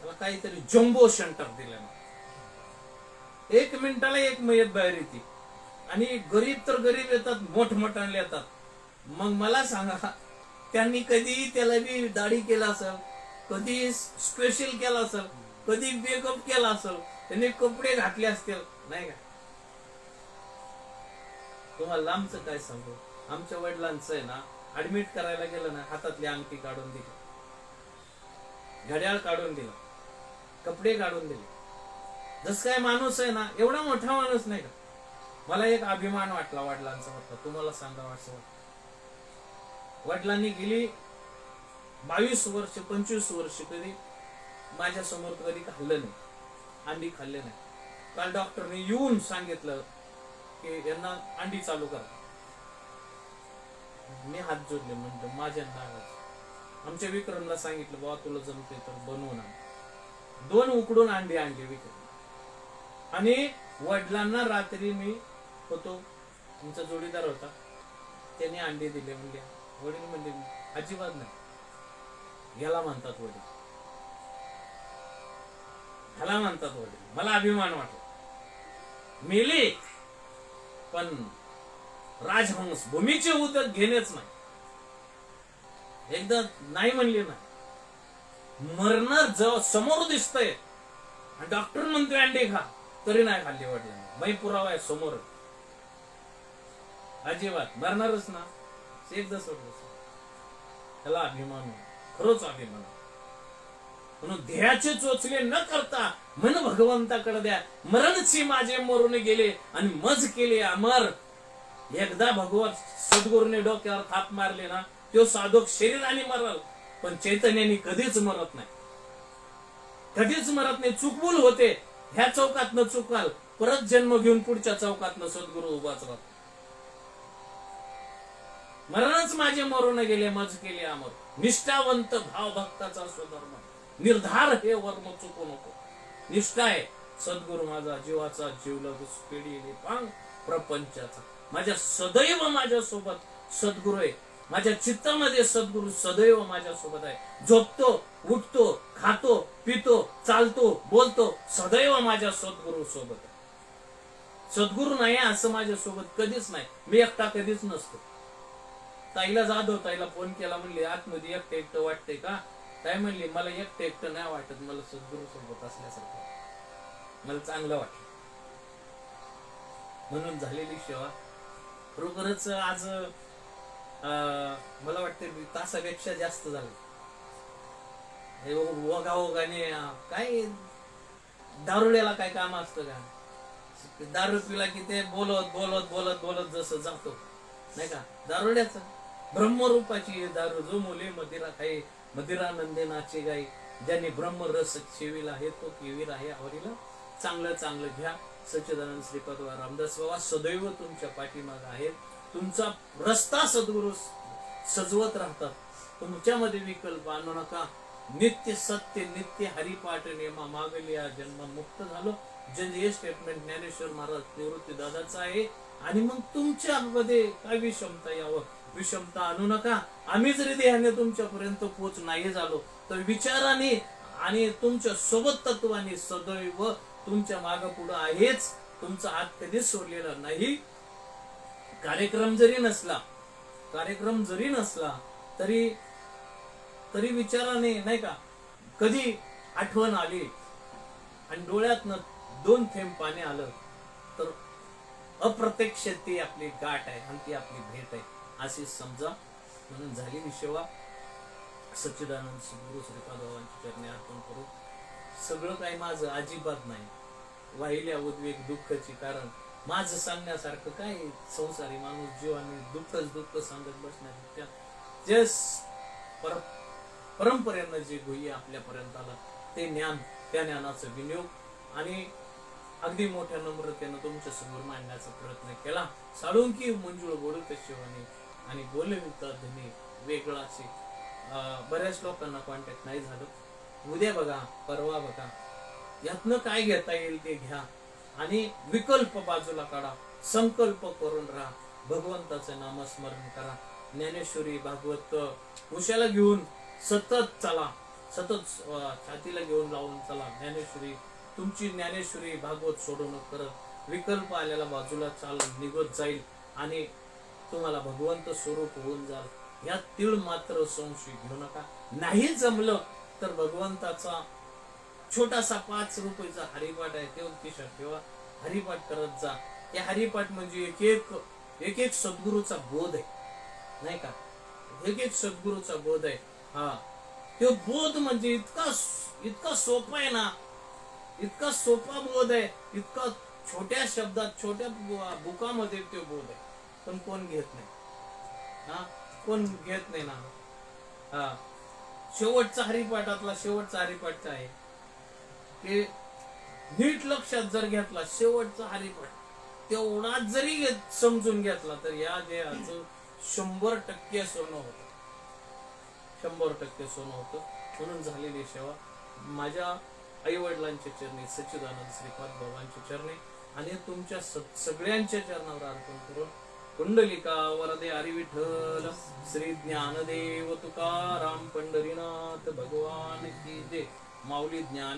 त्याला काहीतरी जम्बो सेंटर दिलं ना, 1 मिनिटाला 1 मयत बाहेर येते. आणि गरीब तर गरीब येतात, मोठमोठाले येतात. मग मला सांगा, त्यांनी कधी त्याला बी दाढी केला असेल, कधी स्पेशल केला असेल, कधी मेकअप केला असेल, त्यांनी कपडे घातले असतील, नाही का? तुम्हाला लांबचं काय सांगू, आमच्या वडिलांचं आहे ना, ऍडमिट करायला गेलं ना, हातातली अंगठी काढून दिली, घड्याळ काढून दिलं, कपडे काढून दिले. जस काय माणूस आहे ना, एवढा मोठा माणूस नाही का. मला एक अभिमान वाटला वडिलांचा वाटला, तुम्हाला सांगावं असं वाटतं. वडिलांनी गेली 22 वर्ष 25 वर्ष कधी माझ्या समोर कधी खाल्लं नाही, अंडी खाल्ले नाही. काल डॉक्टरने येऊन सांगितलं की यांना अंडी चालू करा. मी हात जोडले, म्हणतो माझ्या नावाचं. आमच्या विक्रमला सांगितलं, बाबा तुला जमते तर बनवून आण. 2 उकडून अंडी आणले विक्रम. आणि वडिलांना रात्री मी होतो, तुमचा जोडीदार होता, त्याने अंडे दिले. म्हणले वडील, म्हणजे अजिबात नाही, याला म्हणतात वडील, ह्याला म्हणतात वडील. मला अभिमान वाटला. मेले पण राजहंस भूमीचे उदक घेणेच नाही. एकदा नाही म्हणले ना, मरणार जवळ समोर दिसतंय आणि डॉक्टर म्हणतोय अंडे खा, तरी नाही खाल्ली वडिलांनी. बाई पुरावा आहे समोर, अजिबात मरणारच ना. एकदा सोडलं, त्याला अभिमान, खरोच अभिमान. म्हणून देहाचे चोचले न करता मन भगवंताकडे द्या. मरणची माझे मरून गेले आणि मज केले अमर. एकदा भगवत सद्गुरूने डोक्यावर थाप मारले ना, तो साधक शरीराने मरल, पण चैतन्याने कधीच मरत नाही, कधीच मरत नाही. चुकबुल होते, ह्या चौकातनं चुकाल, परत जन्म घेऊन पुढच्या चौकातनं सद्गुरू उभाच राहतो. मरणच माझे मरून गेले, मज केले अमर. निष्ठावंत भाव भक्ताचा स्वधर्म, निर्धार हे वर्म चुकू नको. निष्ठा आहे, सद्गुरू माझा जीवाचा जीवलग पेढी पांग प्रपंचाचा. माझ्या सदैव माझ्या सोबत सद्गुरू आहे. माझ्या चित्तामध्ये सद्गुरू सदैव माझ्या सोबत आहे. झोपतो, उठतो, खातो, पितो, चालतो, बोलतो, सदैव माझ्या सद्गुरू सोबत आहे. सद्गुरू नाही असं माझ्या सोबत कधीच नाही. मी एकटा कधीच नसतो. ताईला जाधव ताईला फोन केला, म्हणले आतमध्ये एकटं एकटं वाटतंय का? काय म्हणली, मला एकटं एकटं नाही वाटत, मला सद्गुरू सोबत असल्यासारखं मला चांगलं वाटलं. म्हणून झालेली सेवा खरोखरच आज मला वाटते तासापेक्षा जास्त झालं. हे ओघाओघाने काय दारुड्याला काय काम असतं का? दारू पिला की ते बोलत बोलत बोलत बोलत जसं जातो, नाही का? दारुड्याचं ब्रह्मरूपाची दारू जो मुले मदिरा खाई, मदिरा नंदे नाचे गाई, ज्यांनी ब्रह्मरस सेविला आहे तो केवीर आहे आवरीला. चांगलं चांगलं घ्या. सच्चिदानंद श्रीपाद रामदास बाबा सदैव तुमच्या पाठीमाग आहेत. तुमचा रस्ता सद्गुरु सजवत राहतात. तुमच्यामध्ये विकल्प आणू नका. नित्य सत्य नित्य हरिपाठ नेमा मागलिया जन्म मुक्त झालो. जे स्टेटमेंट ज्ञानेश्वर महाराज निवृत्ती दादाचं आहे. आणि मग तुमच्यामध्ये काय विषमता यावं, विषमता आणू नका. आम्ही जरी देहाने तुमच्यापर्यंत पोच नाही झालो तर विचाराने आणि तुमच्या सोबत तत्वाने सदैव तुमच्या माग पुढे आहेच. तुमचा हात कधीच सोडलेला नाही. कार्यक्रम जरी नसला तरी विचाराने नाही का कधी आठवण आली आणि डोळ्यातनं 2 थेंब पाणी आलं तर अप्रत्यक्ष ती आपली गाठ आहे आणि ती आपली भेट आहे अशी समजा. म्हणून झाली विषयवा. सच्चिदानंद सद्गुरु श्रीपाद बाबांच्या चरणी अर्पण करू. सगळं काही माझं अजिबात नाही. वाहिल्या उद्वेग दुःखाची कारण माझं सांगण्यासारखं काय. संसारी माणूस जीवाने दुःख सांगत बसण्यापेक्षा जे परंपरेनं जे गुह्य आपल्यापर्यंत आला ते ज्ञान, त्या ज्ञानाचं विनियोग आणि अगदी मोठ्या नम्रतेनं तुमच्या समोर मांडण्याचा प्रयत्न केला. साळुंकी मंजुळ बोलत शिवानी आणि बोलविता धनी वेगळाचे. बऱ्याच लोकांना कॉन्टॅक्ट नाही झालं. उद्या बघा, परवा बघा, यातनं काय घेता येईल ते घ्या आणि विकल्प बाजूला काढा. संकल्प करून राहा. भगवंताचं नामस्मरण करा. ज्ञानेश्वरी भागवत उशाला घेऊन सतत चला. सतत छातीला घेऊन लावून चला. ज्ञानेश्वरी तुमची ज्ञानेश्वरी भागवत सोडून करत विकल्प आलेला बाजूला निघत जाईल आणि तुम्हाला भगवंत स्वरूप होऊन जाल. या तीळ मात्र संशय घेऊ नका. नाही जमलं तर भगवंताचा छोटासा 5 रुपयाचा हरिपाठ आहे ते खिशात ठेवा. हरिपाठ करत जा. या हरिपाठ म्हणजे एक एक सद्गुरूचा बोध आहे नाही का. एक सद्गुरूचा बोध आहे. हा तो बोध म्हणजे इतका सोपा आहे ना. इतका सोपा बोध आहे. इतका छोट्या शब्दात छोट्या बुकामध्ये तो बोध आहे. पण कोण घेत नाही. कोण घेत नाही ना. शेवटचा हरिपाठातला शेवटचा हरिपाठ आहे की नीट लक्षात जर घेतला शेवटचा हरिपाठ तेवढाच जरी समजून घेतला तर या देहाचं 100% सोनं होतं. 100% सोनं होतं. म्हणून झालेली सेवा माझ्या आई वडिलांच्या चरणी, सच्चिदानंद श्रीपाद बाबांच्या चरणी आणि तुमच्या सगळ्यांच्या चरणावर अर्पण करून कुंडलिका वरदे हरी विठ्ठल श्री ज्ञानदेव तुकाराम पंढरीनाथ भगवान की जय. माऊली ज्ञान